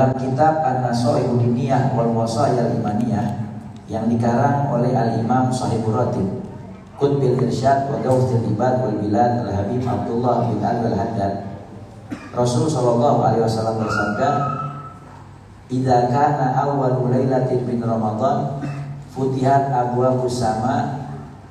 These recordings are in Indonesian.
dalam kitab An-Nasaihu Diniyah wal Wasaya Imaniyah yang dikarang oleh Al-Imam Shahibur Ratib Qutbil Irsyad wa Gawthil Ibad wal Bilad Al-Habib Abdullah bin Al-Haddad, Rasul sallallahu alaihi wasallam bersabda, "Idza kana awwalu lailatin min Ramadan futihat abwabus sama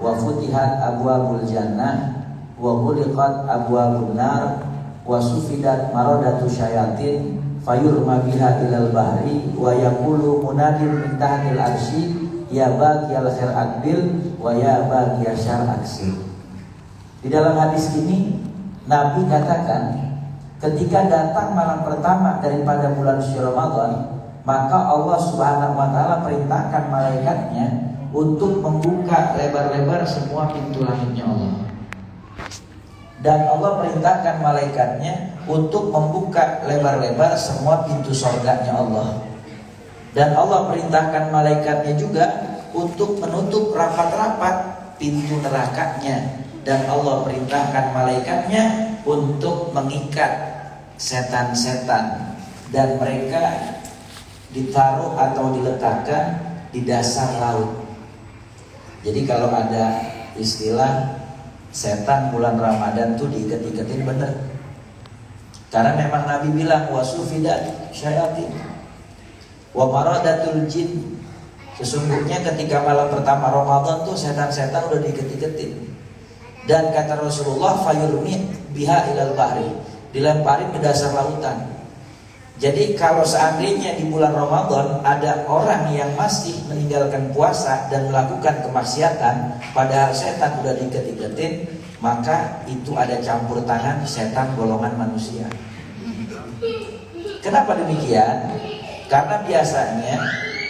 wa futihat abwabul jannah wa ghuliqat abwabun nar wa sufidat maradatu syayatin fayurma biha ilal bahri wa yaqulu munadin min tahtil arsy ya baqiyal khair aqbil wa ya baqiyal syarr aksir." Di dalam hadis ini Nabi katakan, ketika datang malam pertama daripada bulan suci Ramadan, maka Allah Subhanahu wa taala perintahkan malaikatnya untuk membuka lebar-lebar semua pintu langitnya Allah. Dan Allah perintahkan malaikatnya untuk membuka lebar-lebar semua pintu surganya Allah. Dan Allah perintahkan malaikatnya juga untuk menutup rapat-rapat pintu nerakanya. Dan Allah perintahkan malaikatnya untuk mengikat setan-setan, dan mereka ditaruh atau diletakkan di dasar laut. Jadi kalau ada istilah setan bulan Ramadan tuh diikat-ikatin bener. Karena memang Nabi bilang wasufidat syayatin wa maradatul jin. Sesungguhnya ketika malam pertama Ramadan tuh setan-setan udah diikat-ikatin. Dan kata Rasulullah fayurmi biha ilal bahri, dilemparin ke dasar lautan. Jadi kalau seandainya di bulan Ramadan ada orang yang masih meninggalkan puasa dan melakukan kemaksiatan, padahal setan udah diikat-ikatin, maka itu ada campur tangan setan golongan manusia. Kenapa demikian? Karena biasanya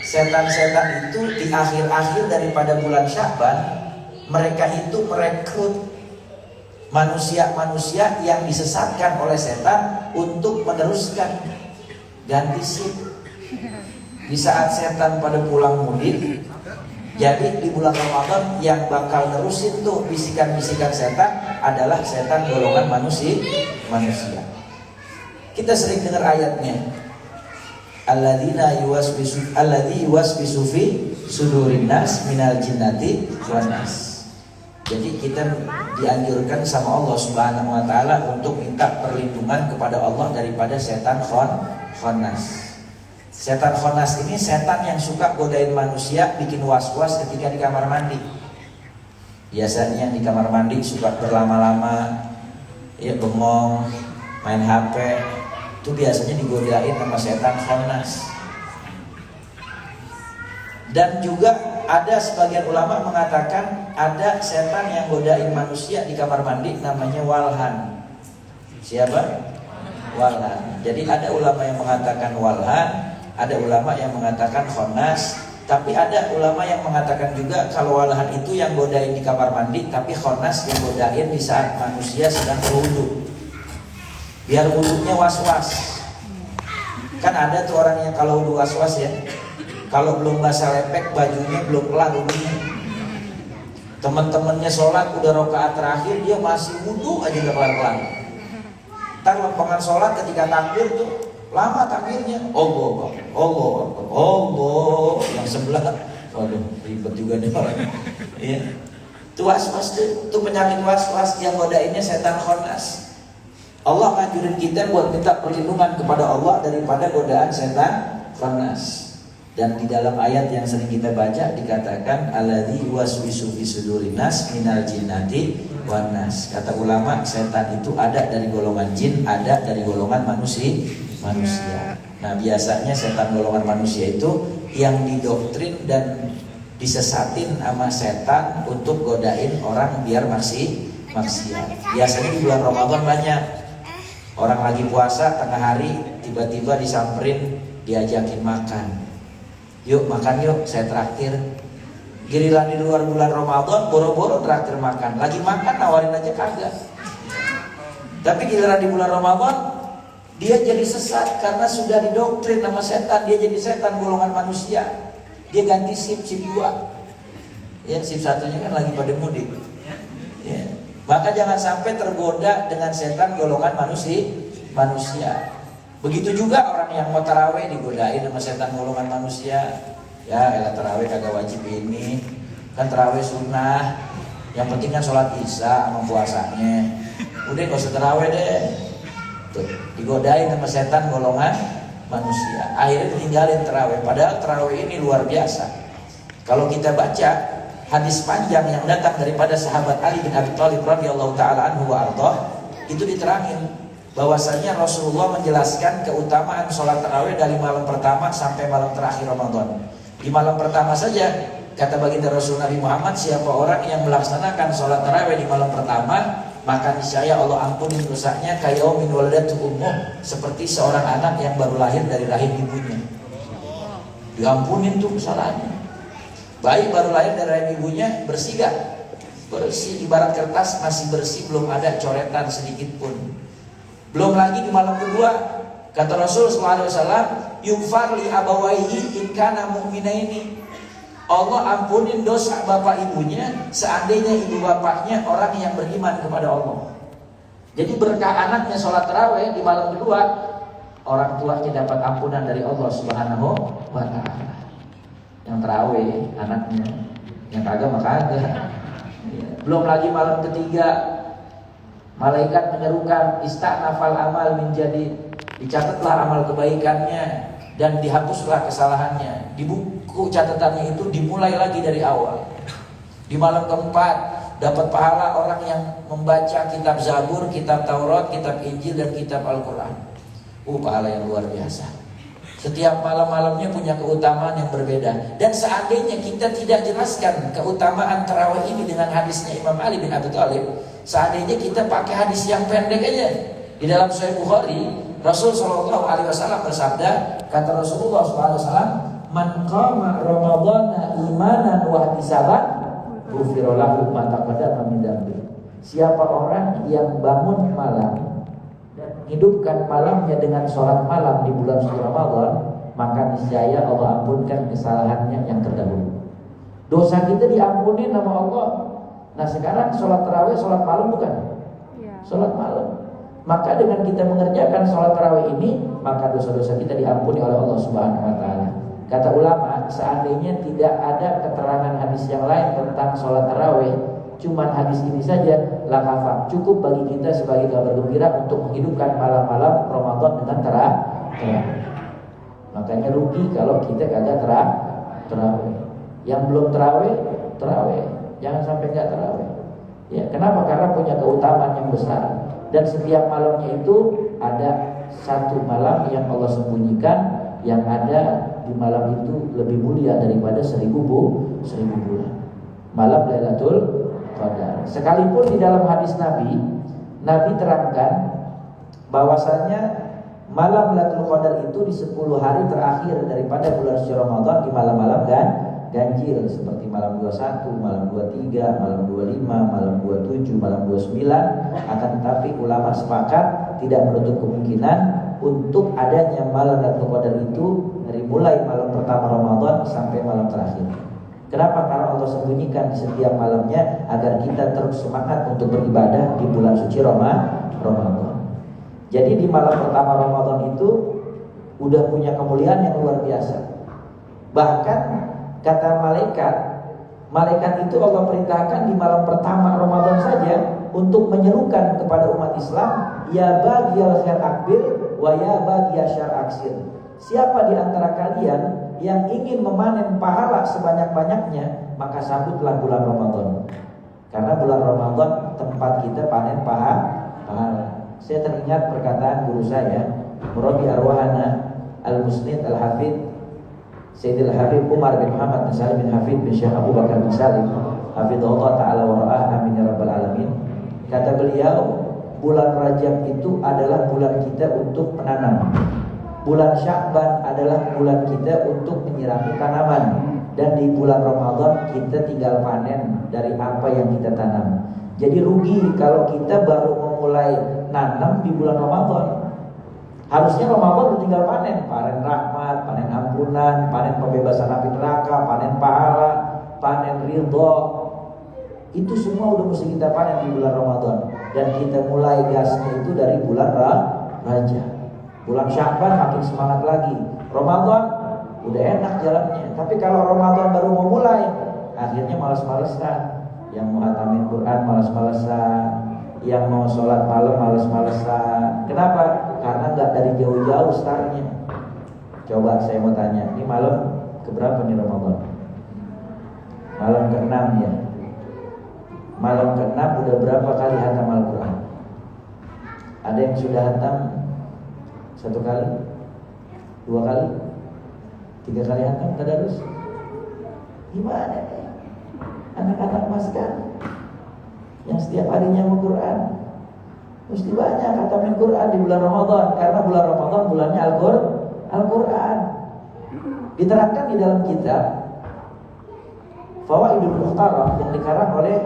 setan-setan itu di akhir-akhir daripada bulan Sya'ban, mereka itu merekrut manusia-manusia yang disesatkan oleh setan untuk meneruskan ganti shift. Di saat setan pada pulang mudik, jadi di bulan Ramadan yang bakal nerusin tuh bisikan-bisikan setan adalah setan golongan manusia. Kita sering dengar ayatnya, alladzina yuwaswisu fi sudurin nas minal jinnati wan nas. Jadi kita dianjurkan sama Allah Subhanahu wa taala untuk minta perlindungan kepada Allah daripada setan khannas. Setan khannas ini setan yang suka godain manusia, bikin was-was ketika di kamar mandi. Biasanya di kamar mandi suka berlama-lama, ya bengong, main HP. Itu biasanya digodain sama setan khannas. Dan juga ada sebagian ulama mengatakan ada setan yang godain manusia di kamar mandi, namanya walhan. Siapa? Walhan. Jadi ada ulama yang mengatakan walhan, ada ulama yang mengatakan khannas, tapi ada ulama yang mengatakan juga kalau walhan itu yang godain di kamar mandi, tapi khannas yang godain di saat manusia sedang berwudu. Biar wudunya was-was. Kan ada tuh orang yang kalau wudu was-was ya, kalau belum basah lepek bajunya belum kelar wudunya. Teman-temannya sholat udah rakaat terakhir dia masih wudu aja gak kelar-kelar. Ntar lempengan sholat ketika takbir tuh lama takbirnya, Allah, yang sebelah, waduh ribet juga nih orang. Ya. Itu was-was tuh penyakit was-was yang godainnya setan khannas. Allah ngajurin kita buat minta perlindungan kepada Allah daripada godaan setan khannas. Dan di dalam ayat yang sering kita baca dikatakan alladzi yuwaswisu fi sudurin nas minal jinnati wan nas. Kata ulama, setan itu ada dari golongan jin, ada dari golongan manusia. Nah, biasanya setan golongan manusia itu yang didoktrin dan disesatin sama setan untuk godain orang biar masih maksiat. Biasanya di bulan Ramadan banyak orang lagi puasa tengah hari tiba-tiba disamperin, diajakin makan. Yuk makan yuk, saya traktir. Giliran di luar bulan Ramadan boro-boro traktir makan. Lagi makan nawarin aja kagak. Tapi giliran di bulan Ramadan dia jadi sesat karena sudah didoktrin sama setan. Dia jadi setan golongan manusia. Dia ganti sip 2. Ya, sip 1-nya kan lagi pada mudik. Ya. Maka jangan sampai tergoda dengan setan golongan manusia. Begitu juga orang yang mau taraweh digodain sama setan golongan manusia. Ya elah taraweh kagak wajib ini, kan taraweh sunnah. Yang penting kan sholat isya sama puasanya. Udah gak usah taraweh deh. Tuh, digodain sama setan golongan manusia. Akhirnya ditinggalin taraweh. Padahal taraweh ini luar biasa. Kalau kita baca hadis panjang yang datang daripada sahabat Ali bin Abi Thalib radhiyallahu taala anhu wa ardhah, itu diterangin bahwasanya Rasulullah menjelaskan keutamaan sholat tarawih dari malam pertama sampai malam terakhir Ramadan. Di malam pertama saja kata baginda Rasul Nabi Muhammad, siapa orang yang melaksanakan sholat tarawih di malam pertama, maka niscaya Allah ampunin dosanya kayaumin waladatu ummuh, seperti seorang anak yang baru lahir dari rahim ibunya. Diampunin tuh kesalahannya. Bayi baru lahir dari rahim ibunya bersih gak? Bersih, ibarat kertas masih bersih, belum ada coretan sedikit pun. Belum lagi di malam kedua, kata Rasul SAW, yufar li abawaihi in kana mu'minaini. Allah ampunin dosa bapak ibunya seandainya ibu bapaknya orang yang beriman kepada Allah. Jadi berkah anaknya sholat tarawih di malam kedua, orang tuanya dapat ampunan dari Allah Subhanahu wa ta'ala. Yang tarawih anaknya, yang kagak maka kagak. Belum lagi malam ketiga, malaikat menyerukan istanafal amal menjadi, dicatatlah amal kebaikannya dan dihapuslah kesalahannya. Di buku catatannya itu dimulai lagi dari awal. Di malam keempat dapat pahala orang yang membaca kitab Zabur, kitab Taurat, kitab Injil dan kitab Al-Quran. Pahala yang luar biasa. Setiap malam-malamnya punya keutamaan yang berbeda. Dan seandainya kita tidak jelaskan keutamaan tarawih ini dengan hadisnya Imam Ali bin Abi Thalib, seandainya kita pakai hadis yang pendek aja. Di dalam Sahih Bukhari, Rasul SAW bersabda, kata Rasulullah SAW, man qama ramadhana imanan wa ihtisaban ghufira lahu ma taqaddama min dhanbi. Siapa orang yang bangun malam dan hidupkan malamnya dengan sholat malam di bulan suci Ramadan, maka niscaya Allah ampunkan kesalahannya yang terdahulu. Dosa kita diampuni nama Allah. Nah sekarang sholat tarawih, sholat malam bukan? Sholat malam. Maka dengan kita mengerjakan sholat tarawih ini, maka dosa-dosa kita diampuni oleh Allah Subhanahu wa ta'ala. Kata ulama, seandainya tidak ada keterangan hadis yang lain tentang sholat tarawih, cuman hadis ini saja, lakafah, cukup bagi kita sebagai kabar gembira untuk menghidupkan malam-malam Ramadan dengan tarawih. Makanya rugi kalau kita kagak tarawih. Yang belum tarawih, jangan sampai nggak tarawih. Ya, kenapa? Karena punya keutamaan yang besar. Dan setiap malamnya itu ada satu malam yang Allah sembunyikan, yang ada di malam itu lebih mulia daripada 1000 bulan. Malam Lailatul Qadar. Sekalipun di dalam hadis Nabi terangkan bahwasanya malam Lailatul Qadar itu di 10 hari terakhir daripada bulan suci Ramadan, di malam-malam ganjil seperti malam 21, malam 23, malam 25, malam 27, malam 29. Akan tetapi ulama sepakat tidak menutup kemungkinan untuk adanya malam Lailatul Qadar itu dari mulai malam pertama Ramadan sampai malam terakhir. Kenapa? Karena Allah sembunyikan di setiap malamnya agar kita terus semangat untuk beribadah di bulan suci Ramadan. Jadi di malam pertama Ramadan itu udah punya kemuliaan yang luar biasa. Bahkan kata malaikat itu Allah perintahkan di malam pertama Ramadan saja untuk menyerukan kepada umat Islam, ya bagiyal khair akbil wa ya bagiyal syar aksir. Siapa di antara kalian yang ingin memanen pahala sebanyak-banyaknya, maka sambutlah bulan Ramadan. Karena bulan Ramadan tempat kita panen pahala. Saya teringat perkataan guru saya, Murabi Arwahana Al-Musnid Al-Hafidh Sayyidil Habib Umar bin Muhammad bin Salim bin Hafidh bin Syekh Abu Bakar bin Salim hafidhahullah ta'ala wa ra'ah, amin ya rabbal alamin. Kata beliau, bulan Rajab itu adalah bulan kita untuk menanam. Bulan Sya'ban adalah bulan kita untuk menyirami tanaman. Dan di bulan Ramadan kita tinggal panen dari apa yang kita tanam. Jadi rugi kalau kita baru memulai nanam di bulan Ramadan. Harusnya Ramadan udah tinggal panen rahmat, panen ampunan, panen pembebasan api neraka, panen pahala, panen ridho. Itu semua udah mesti kita panen di bulan Ramadan. Dan kita mulai gasnya itu dari bulan Rajab. Bulan Sya'ban makin semangat lagi. Ramadan udah enak jalannya. Tapi kalau Ramadan baru mau mulai, akhirnya malas-malesan. Yang mau khatamin Quran malas-malesan, yang mau sholat malam malas-malesan. Kenapa? Karena nggak dari jauh-jauh startnya. Coba saya mau tanya, ini malam keberapa nih Ramadan? Malam ke-6 ya. Malam ke-6 udah berapa kali hatam Al-Quran? Ada yang sudah hatam 1 kali, 2 kali, 3 kali hatam tadarus? Gimana nih anak-anak mas kan yang setiap harinya mau Quran? Mesti banyak hatamin Quran di bulan Ramadan, karena bulan Ramadan bulannya Al-Quran. Diterangkan di dalam kitab Fawaidul Mukhtarah yang dikarang oleh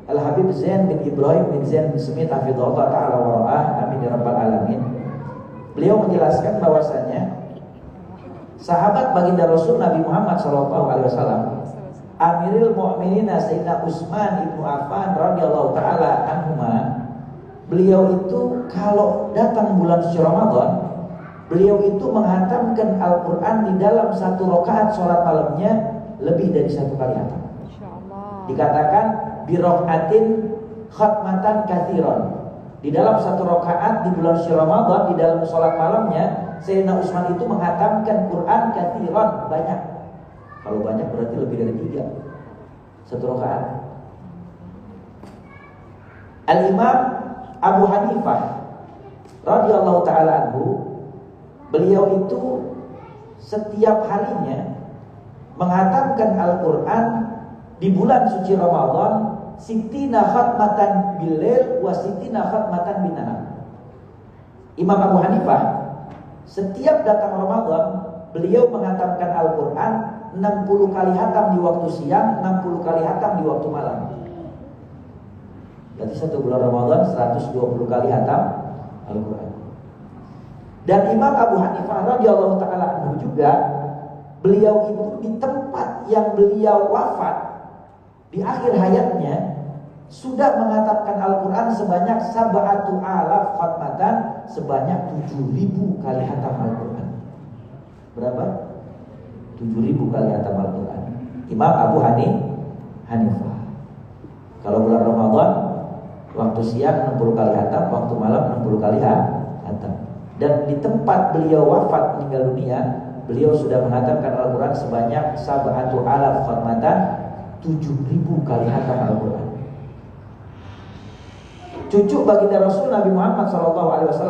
Al-Habib Zain bin Ibrahim bin Zain bin Smith hafizahullah ta'ala wa ra'ah, amin ya rabbal alamin. Beliau menjelaskan bahwasanya sahabat baginda Rasul Nabi Muhammad SAW, Amirul Mukminin Sayyidina Utsman ibnu Affan radhiyallahu taala anhuma, beliau itu kalau datang bulan suci Ramadan, beliau itu menghatamkan Al-Quran di dalam 1 rakaat sholat malamnya lebih dari 1 kali hatam. Dikatakan birokaatin khatmatan katsiran. Di dalam 1 rakaat di bulan suci Ramadan, di dalam sholat malamnya, Sayyidina Utsman itu menghatamkan Quran katsiran, banyak. Kalau banyak berarti lebih dari 3 1 rakaat. Al-Imam Abu Hanifah radhiyallahu taala anhu, beliau itu setiap harinya menghatamkan Al-Quran di bulan suci Ramadan sittina khatmatan bil-lail wa sittina khatmatan bin-nahar. Imam Abu Hanifah setiap datang Ramadan, beliau menghatamkan Al-Quran 60 kali hatam di waktu siang, 60 kali hatam di waktu malam. Berarti 1 bulan Ramadan 120 kali hatam Al-Quran. Dan Imam Abu Hanifah radhiyallahu taala anhu juga, beliau itu di tempat yang beliau wafat di akhir hayatnya sudah menghatamkan Al-Quran sebanyak 7,000 khatmatan, sebanyak 7.000 kali hatam Al-Quran. Berapa? 7.000 kali hatam Al-Quran. Imam Abu Hanifah. Kalau bulan Ramadan waktu siang 60 kali hatam, waktu malam 60 kali hatam. Dan di tempat beliau wafat meninggal dunia, beliau sudah menghatamkan Al-Quran sebanyak 7,000 khatmatan, 7.000 kali hatam Al-Quran. Cucu baginda Rasul Nabi Muhammad SAW,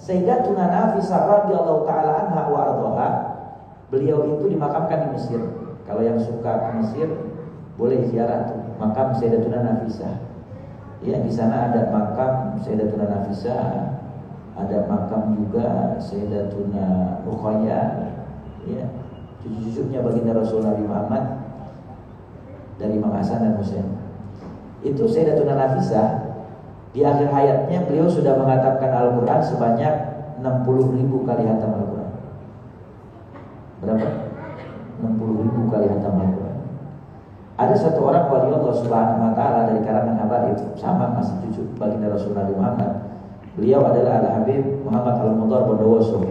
Sayyidatuna Nafisah radhiyallahu taala anha wa ardhaha, beliau itu dimakamkan di Mesir. Kalau yang suka ke Mesir boleh ziarah tuh makam Sayyidatuna Nafisah. Ya, di sana ada makam Sayyidatuna Nafisah, ada makam juga Sayyidatuna Ruqayyah, ya, cucu-cucunya baginda Rasul Nabi Muhammad dari Imam Hasan dan Husain. Itu Sayyidatuna Nafisah, di akhir hayatnya beliau sudah menghatamkan Al-Quran sebanyak 60.000 kali hatam Al-Quran. Berapa? 60.000 kali hatam Al-Quran. Ada satu orang wali Allah Subhanahu wa taala dari kalangan habaib, sama masih cucu baginda Rasul Nabi Muhammad. Beliau adalah Al-Habib Muhammad Al-Mudhar Bondowoso.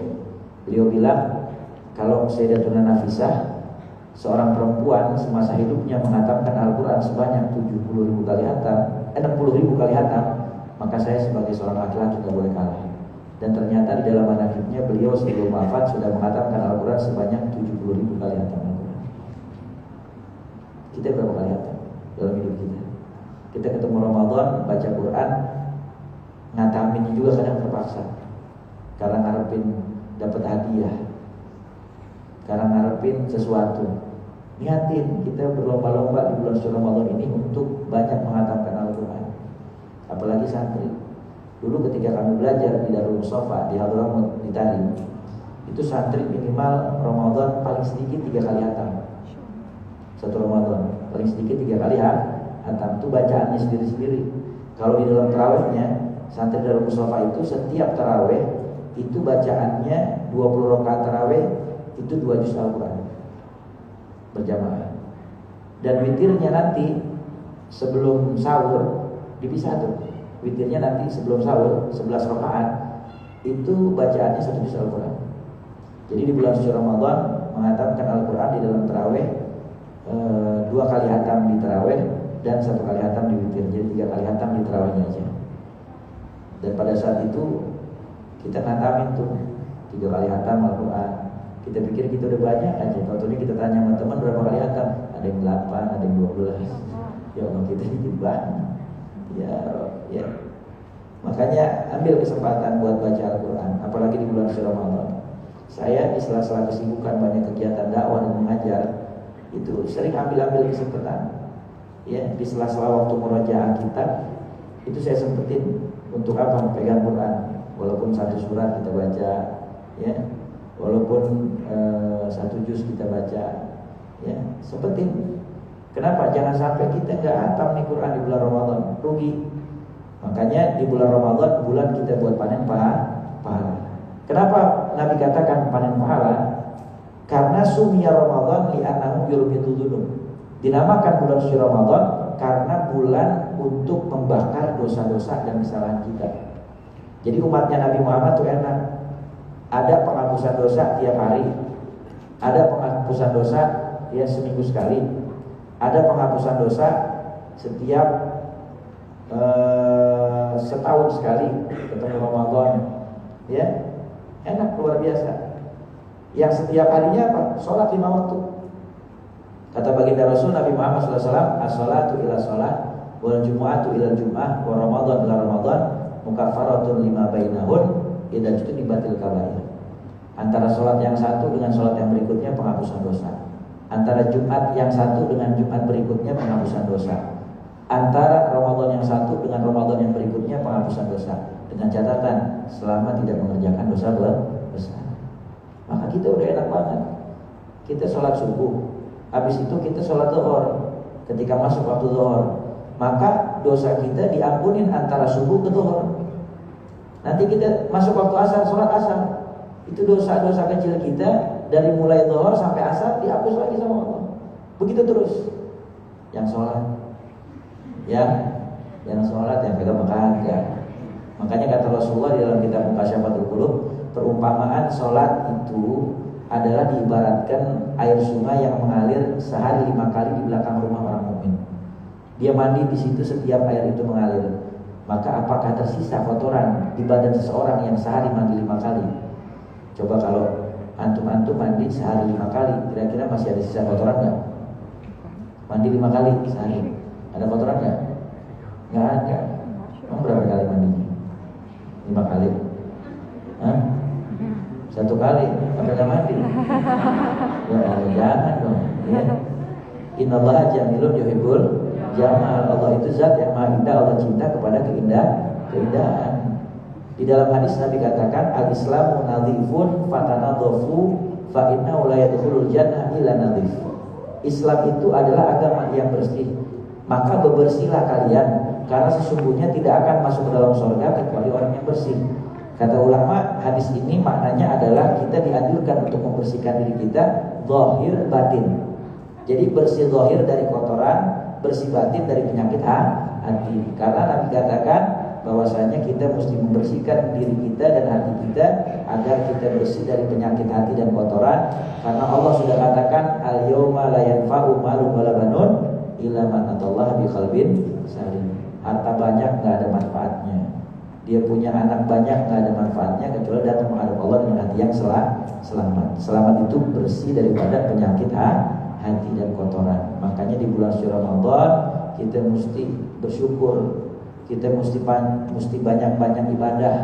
Beliau bilang, kalau Sayyidatuna Nafisah, seorang perempuan semasa hidupnya menghatamkan Al-Quran sebanyak 70.000 kali hatam, 60.000 kali hatam, maka saya sebagai seorang laki-laki tidak boleh kalah. Dan ternyata di dalam manaqibnya beliau sebelum wafat sudah menghatamkan Al-Quran sebanyak 70.000 kali hatam Al-Quran. Kita berapa kali hatam dalam hidup kita? Kita ketemu Ramadan, baca Quran, ngataminnya juga kadang terpaksa, karena ngarepin dapat hadiah, karena ngarepin sesuatu. Niatin kita berlomba-lomba di bulan suci Ramadan ini untuk banyak menghatamkan Al-Quran. Apalagi santri. Dulu ketika kami belajar di Darul Mustafa di Hadramut di Tarim, itu santri minimal Ramadan paling sedikit 3 kali hatam. Satu Ramadan paling sedikit 3 kali hatam. Itu bacaannya sendiri-sendiri. Kalau di dalam tarawihnya, santri Darul Mustafa itu setiap tarawih itu bacaannya 20 rakaat tarawih itu 2 juz Al-Quran berjamaah. Dan witirnya nanti sebelum sahur dipisah tuh. Witirnya nanti sebelum sahur 11 rakaat itu bacaannya 1 juz Al-Quran. Jadi di bulan suci Ramadan menghatamkan Al-Quran di dalam tarawih 2 kali hatam di tarawih dan 1 kali hatam di witir. Jadi 3 kali hatam di tarawihnya aja. Dan pada saat itu kita ngatamin tuh 3 kali hatam Al-Quran. Kita pikir kita udah banyak aja. Waktu kita tanya sama teman berapa kali hatam, ada yang 8, ada yang 12. Ya Allah, kita dikit banget. Ya. Makanya ambil kesempatan buat baca Al-Quran, apalagi di bulan suci Ramadan. Saya di sela-sela kesibukan banyak kegiatan dakwah dan mengajar, itu sering ambil kesempatan. Ya, di sela-sela waktu murojaah kitab, itu saya sempetin untuk apa? Pegang Quran. Walaupun 1 surat kita baca, ya, walaupun 1 juz kita baca, ya, sempetin. Kenapa? Jangan sampai kita nggak hatam nih Quran di bulan Ramadan, rugi. Makanya di bulan Ramadan bulan kita buat panen pahala. Kenapa Nabi katakan panen pahala? Karena sumia Ramadan li'annahu yulbitul dzunub. Dinamakan bulan suci Ramadan karena bulan untuk membakar dosa-dosa dan kesalahan kita. Jadi umatnya Nabi Muhammad tuh enak. Ada penghapusan dosa tiap hari. Ada penghapusan dosa ya seminggu sekali. Ada penghapusan dosa setiap setahun sekali ketemu Ramadan, ya enak luar biasa. Yang setiap harinya apa? Sholat 5 waktu. Kata baginda Rasul Nabi Muhammad SAW, as-salatu ila sholat, wal jumu'atu ila jum'ah, wa Ramadan ila Ramadan, mukaffaratun lima bainahun, idza jtunibatil kabair. Antara sholat yang satu dengan sholat yang berikutnya penghapusan dosa. Antara Jumat yang satu dengan Jumat berikutnya penghapusan dosa. Antara Ramadan yang satu dengan Ramadan yang berikutnya penghapusan dosa. Dengan catatan selama tidak mengerjakan dosa besar. Maka kita udah enak banget. Kita sholat subuh, habis itu kita sholat zuhur. Ketika masuk waktu zuhur, maka dosa kita diampunin antara subuh ke zuhur. Nanti kita masuk waktu asar, sholat asar. Itu dosa-dosa kecil kita dari mulai zuhur sampai asar dihapus lagi sama Allah. Begitu terus. Yang sholat, yang sholat yang pegang kagak. Makanya kata Rasulullah di dalam kitab Muqasyafatul Qulub, perumpamaan sholat itu adalah diibaratkan air sungai yang mengalir sehari 5 kali di belakang rumah orang mukmin. Dia mandi di situ setiap air itu mengalir. Maka apakah tersisa kotoran di badan seseorang yang sehari mandi 5 kali? Coba kalau antum mandi sehari 5 kali, kira-kira masih ada sisa kotoran nggak? Mandi 5 kali sehari, ada kotoran nggak? Nggak ada. Emang berapa kali mandinya? 5 kali? Hah? 1 kali? Apa nggak mandi? Ya Allah, jangan dong. Ya. Innallaha jamilun yuhibbul jamal. Allah itu zat yang maha indah. Allah cinta kepada keindahan. Di dalam hadis Nabi katakan, al-Islamu nadhifun fatanadhafu fa innahu la yadkhulul jannah illa nadhif. Islam itu adalah agama yang bersih. Maka bebersihlah kalian, karena sesungguhnya tidak akan masuk ke dalam surga kecuali orang yang bersih. Kata ulama, hadis ini maknanya adalah kita dianjurkan untuk membersihkan diri kita zahir batin. Jadi bersih zahir dari kotoran, bersih batin dari penyakit hati. Karena Nabi katakan bahwasanya kita mesti membersihkan diri kita dan hati kita agar kita bersih dari penyakit hati dan kotoran. Karena Allah sudah katakan al-yauma la yanfa'u malun wala banun illa man atallaha biqalbin salim. Harta banyak enggak ada manfaatnya. Dia punya anak banyak enggak ada manfaatnya kecuali datang menghadap Allah dengan hati yang selamat. Selamat itu bersih daripada penyakit hati dan kotoran. Makanya di bulan suci Ramadan kita mesti bersyukur. Kita mesti banyak-banyak ibadah.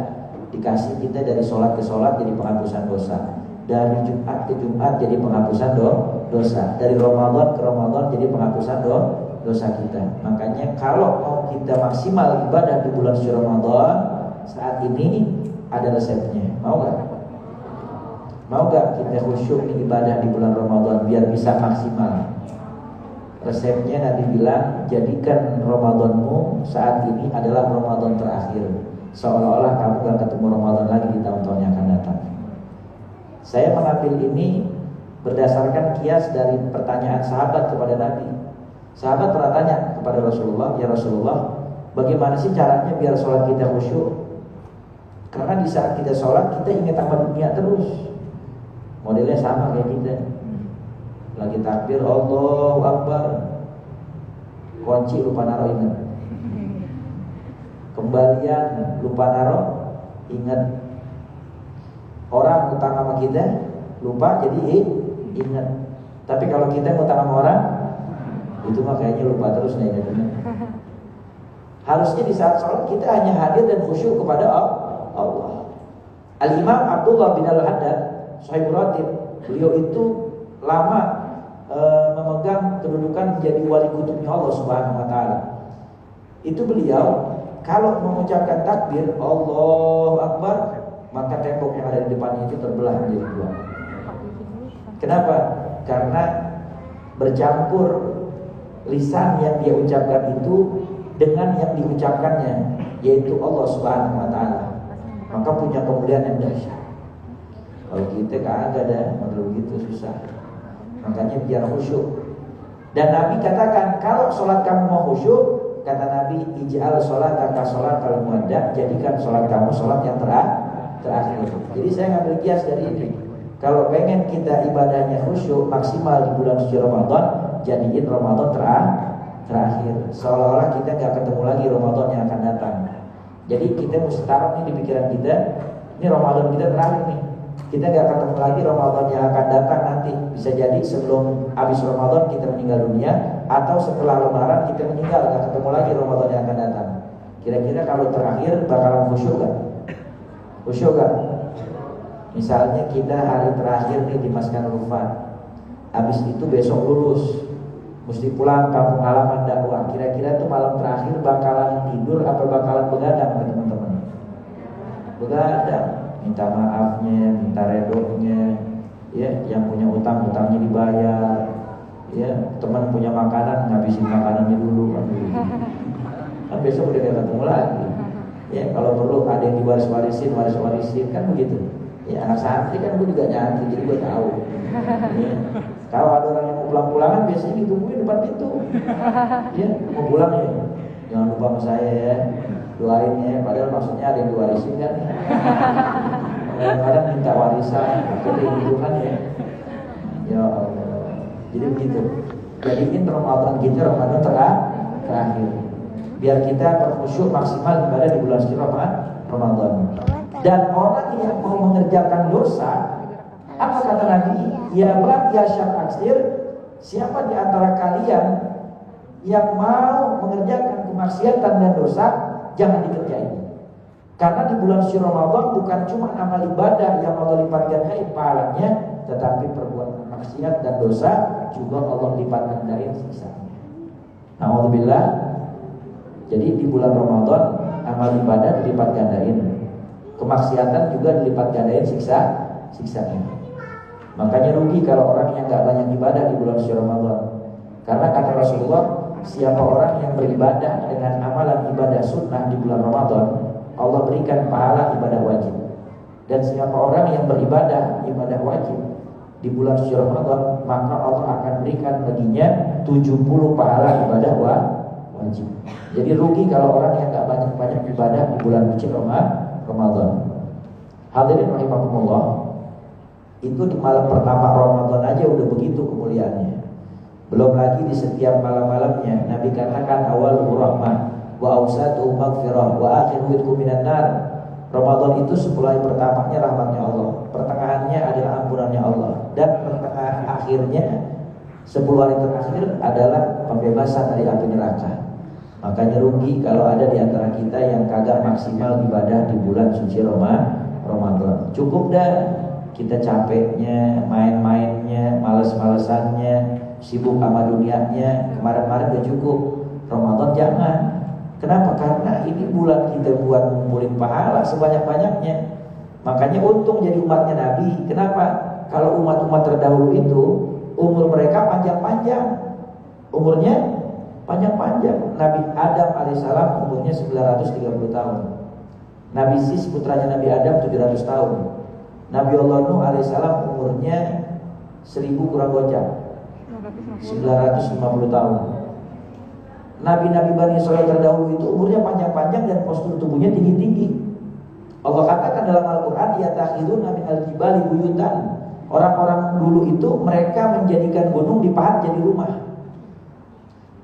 Dikasih kita dari sholat ke sholat jadi penghapusan dosa. Dari Jumat ke Jumat jadi penghapusan dosa. Dari Ramadan ke Ramadan jadi penghapusan dosa kita. Makanya kalau mau kita maksimal ibadah di bulan suci Ramadan, saat ini ada resepnya. Mau gak? Mau gak kita khusyuk ibadah di bulan Ramadan biar bisa maksimal? Resepnya Nabi bilang, jadikan Ramadanmu saat ini adalah Ramadan terakhir. Seolah-olah kamu gak ketemu Ramadan lagi di tahun-tahun yang akan datang. Saya mengambil ini berdasarkan kias dari pertanyaan sahabat kepada Nabi. Sahabat pernah tanya kepada Rasulullah, ya Rasulullah, bagaimana sih caranya biar sholat kita khusyuk? Karena di saat kita sholat kita ingat sama dunia terus. Modelnya sama kayak kita. Lagi takbir Allahu Akbar, kunci lupa naruh ingat. Kembalian lupa naruh ingat. Orang utang sama kita lupa jadi ingat. Tapi kalau kita utang sama orang itu mah kayaknya lupa terus nih ingatnya. Harusnya di saat sholat kita hanya hadir dan khusyuk kepada Allah. Al-Imam Abdullah bin Al-Haddad Shahibur Ratib, beliau itu lama memegang kedudukan menjadi wali kutubnya Allah Subhanahu wa taala. Itu beliau kalau mengucapkan takbir Allahu Akbar, maka tembok yang ada di depannya itu terbelah menjadi dua. Kenapa? Karena bercampur lisan yang dia ucapkan itu dengan yang diucapkannya, yaitu Allah Subhanahu wa taala. Maka punya kemuliaan yang dahsyat. Kalau kita kagak ada model gitu susah. Makanya biar khusyuk. Dan Nabi katakan, kalau sholat kamu mau khusyuk, kata Nabi, ij'al sholataka sholatal muwadda', jadikan sholat kamu sholat yang terakhir. Jadi saya ngambil kias dari ini. Kalau pengen kita ibadahnya khusyuk maksimal di bulan suci Ramadan, jadiin Ramadan terakhir. Seolah-olah kita gak ketemu lagi Ramadan yang akan datang. Jadi kita mesti taruh nih di pikiran kita, ini Ramadan kita terakhir nih. Kita gak ketemu lagi Ramadan yang akan datang nanti. Bisa jadi sebelum habis Ramadan kita meninggal dunia, atau setelah Lebaran kita meninggal, gak ketemu lagi Ramadan yang akan datang. Kira-kira kalau terakhir bakalan khusyuk gak? Khusyuk gak? Misalnya kita hari terakhir nih di Maskan Rufat, habis itu besok lulus, mesti pulang kampung halaman dakwah. Kira-kira tuh malam terakhir bakalan tidur apa bakalan begadang teman-teman? Begadang, minta maafnya, minta redonya, ya, yang punya utang utangnya dibayar, ya, teman punya makanan ngabisin makanannya dulu, kan besok udah gak ketemu lagi. Ya, kalau perlu ada yang diwaris-warisin kan begitu. Ya, anak santri kan gue juga nyantri, jadi gue tahu. Ya. Kalau ada orang yang mau pulang-pulangan biasanya ditungguin depan pintu. Ya, mau pulang ya, jangan lupa sama saya ya, doain ya. Padahal maksudnya ada yang diwarisin kan. Kadang-kadang minta warisan, jadi gitu kan ya. Ya Allah. Jadi begitu. Jadiin Ramadan kita Ramadan terakhir. Biar kita berkhusyuk maksimal ibadah di bulan suci Ramadan. Dan orang yang mau mengerjakan dosa, apa kata Nabi? Ya bab ya syaqsir, siapa di antara kalian yang mau mengerjakan kemaksiatan dan dosa, jangan dikerjain. Karena di bulan suci Ramadan bukan cuma amal ibadah yang Allah lipat gandain pahalanya, tetapi perbuatan maksiat dan dosa juga Allah lipat gandain siksanya. Alhamdulillah. Jadi di bulan Ramadan amal ibadah dilipat gandain, kemaksiatan juga dilipat gandain siksanya. Makanya rugi kalau orang yang gak banyak ibadah di bulan suci Ramadan. Karena kata Rasulullah, siapa orang yang beribadah dengan amalan ibadah sunnah di bulan Ramadan, Allah berikan pahala ibadah wajib. Dan siapa orang yang beribadah ibadah wajib di bulan suci Ramadan, maka Allah akan berikan baginya 70 pahala ibadah wajib. Jadi rugi kalau orang yang gak banyak-banyak ibadah di bulan suci Ramadan. Hadirin rahimakumullah, itu di malam pertama Ramadan aja udah begitu kemuliaannya. Belum lagi di setiap malam-malamnya. Nabi katakan awal rahmah wa awsatuhu maghfirah wa akhiru idkum minan nar. Ramadan itu 10 hari pertamanya rahmatnya Allah, pertengahannya adalah ampunannya Allah, dan pertengahan akhirnya 10 hari terakhir adalah pembebasan dari api neraka. Makanya rugi kalau ada di antara kita yang kagak maksimal ibadah di bulan suci Ramadan. Cukup dah kita capeknya, main-mainnya, males-malesannya, sibuk sama dunianya, kemarin-kemarin gak cukup. Ramadan jangan. Kenapa? Karena ini bulan kita buat ngumpulin pahala sebanyak-banyaknya. Makanya untung jadi umatnya Nabi. Kenapa? Kalau umat-umat terdahulu itu umur mereka panjang-panjang, umurnya panjang-panjang. Nabi Adam alaihissalam umurnya 930 tahun. Nabi Sis putranya Nabi Adam 700 tahun. Nabi Allah Nuh alaihissalam umurnya 1000 kurang gocap, 950 tahun. Nabi-nabi Bani Israil terdahulu itu umurnya panjang-panjang dan postur tubuhnya tinggi-tinggi. Allah katakan dalam Al-Quran, yatakhiduna min al-jibali buyutan. Orang-orang dulu itu mereka menjadikan gunung dipahat jadi rumah.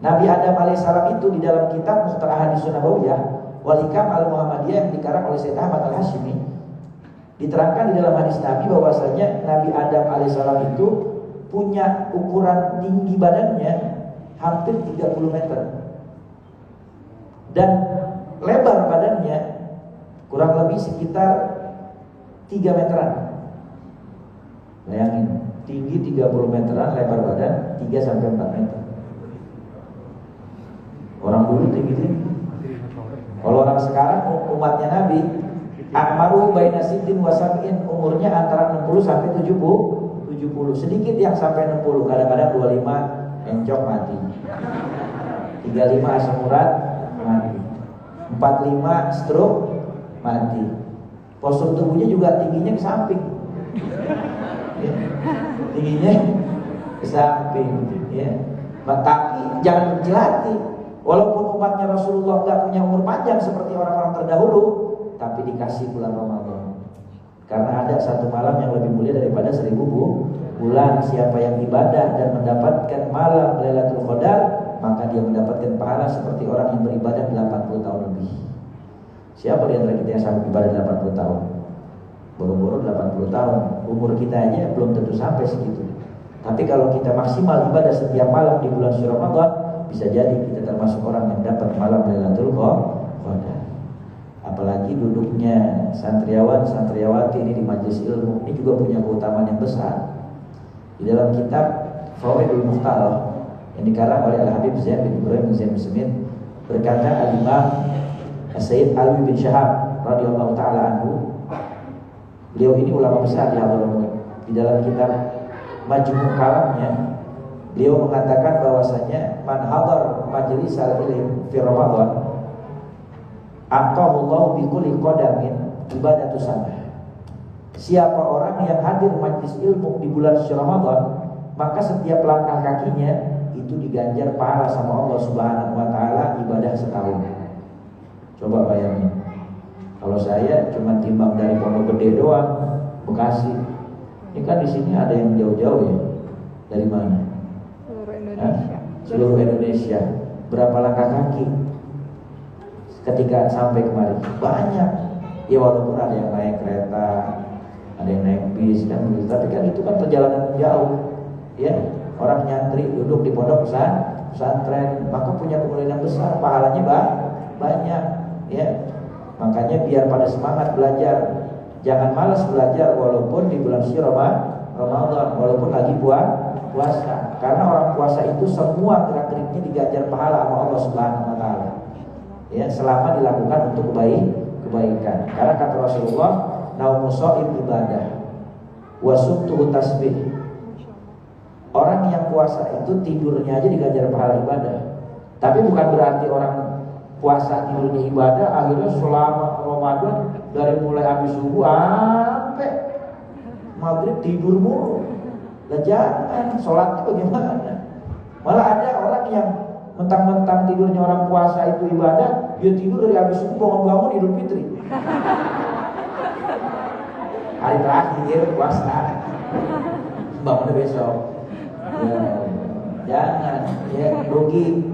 Nabi Adam alaihissalam itu di dalam kitab Mukhtar Ahadits Nabawiyah wal Hikam al-Muhammadiyah yang dikarang oleh Sayyid Ahmad al-Hashimi, diterangkan di dalam hadis Nabi bahwasanya Nabi Adam alaihissalam itu punya ukuran tinggi badannya hampir 30 meter dan lebar badannya kurang lebih sekitar 3 meteran. Bayangin, tinggi 30 meteran, lebar badan 3-4 meter. Orang dulu tinggi-tinggi. Kalau orang sekarang umatnya Nabi, akmaru baina sittin wa sab'in, umurnya antara 60 sampai 70. Sedikit yang sampai 60, kadang-kadang 25 encok mati. 35 asam urat mati. 45 stroke mati. Postur tubuhnya juga tingginya ke samping. Ya. Tingginya ke samping, ya. Tapi jangan berkecil hati. Walaupun umatnya Rasulullah gak punya umur panjang seperti orang-orang terdahulu, tapi dikasih bulan Ramadan. Karena ada satu malam yang lebih mulia daripada 1000 bulan. Siapa yang ibadah dan mendapatkan malam Lailatul Qadar, maka dia mendapatkan pahala seperti orang yang beribadah 80 tahun lebih. Siapa di antara kita yang sanggup ibadah 80 tahun? Boro-boro 80 tahun. Umur kita aja belum tentu sampai segitu. Tapi kalau kita maksimal ibadah setiap malam di bulan suci Ramadan, bisa jadi kita termasuk orang yang dapat malam Lailatul Qadar. Apalagi duduknya santriawan, santriawati ini di majelis ilmu, ini juga punya keutamaan yang besar. Di dalam kitab Fawaidul Mukhtar yang dikarang oleh Al-Habib Zain bin Ibrahim bin Zain bin Smith, berkata Al-Imam Sayyid Alwi bin Syahab radhiyallahu taala anhu, beliau ini ulama besar di Hadramaut. Di dalam kitab Majmu' Kalamnya, beliau mengatakan bahwasanya man hadar majlis al-ilm fi Ramadan aqallahu bi kulli qadamin ibadatu sana. Siapa orang yang hadir majlis ilmu di bulan suci Ramadan, maka setiap langkah kakinya itu diganjar pahala sama Allah Subhanahu wa taala ibadah setahun. Coba bayangin. Kalau saya cuma timbang dari Pondok Gede doang, Bekasi. Ini kan di sini ada yang jauh-jauh ya. Dari mana? Seluruh Indonesia. Seluruh Indonesia. Berapa langkah kaki ketika sampai kemari? Banyak. Ya walaupun ada yang naik kereta, ada yang naik bis kan begitu. Tapi kan itu kan perjalanan jauh. Ya, orang nyantri duduk di pondok pesantren, maka punya kemuliaan besar, pahalanya banyak. Ya. Makanya biar pada semangat belajar. Jangan malas belajar walaupun di bulan suci Ramadan, walaupun lagi puasa. Karena orang puasa itu semua gerak-geriknya diganjar pahala sama Allah Subhanahu wa taala. Ya, selama dilakukan untuk kebaikan. Karena kata Rasulullah, naumu shaim ibadah wa sumtuhu tasbih. Orang yang puasa itu tidurnya aja diganjar pahala ibadah. Tapi bukan berarti orang puasa tidurnya ibadah, akhirnya selama Ramadan dari mulai habis subuh sampai maghrib tidur mulu. Lah jangan, sholatnya bagaimana? Malah ada orang yang mentang-mentang tidurnya orang puasa itu ibadah, dia tidur dari habis subuh bangun-bangun Idul Fitri. Hari terakhir puasa, bangunnya besok. Ya, jangan, ya rugi.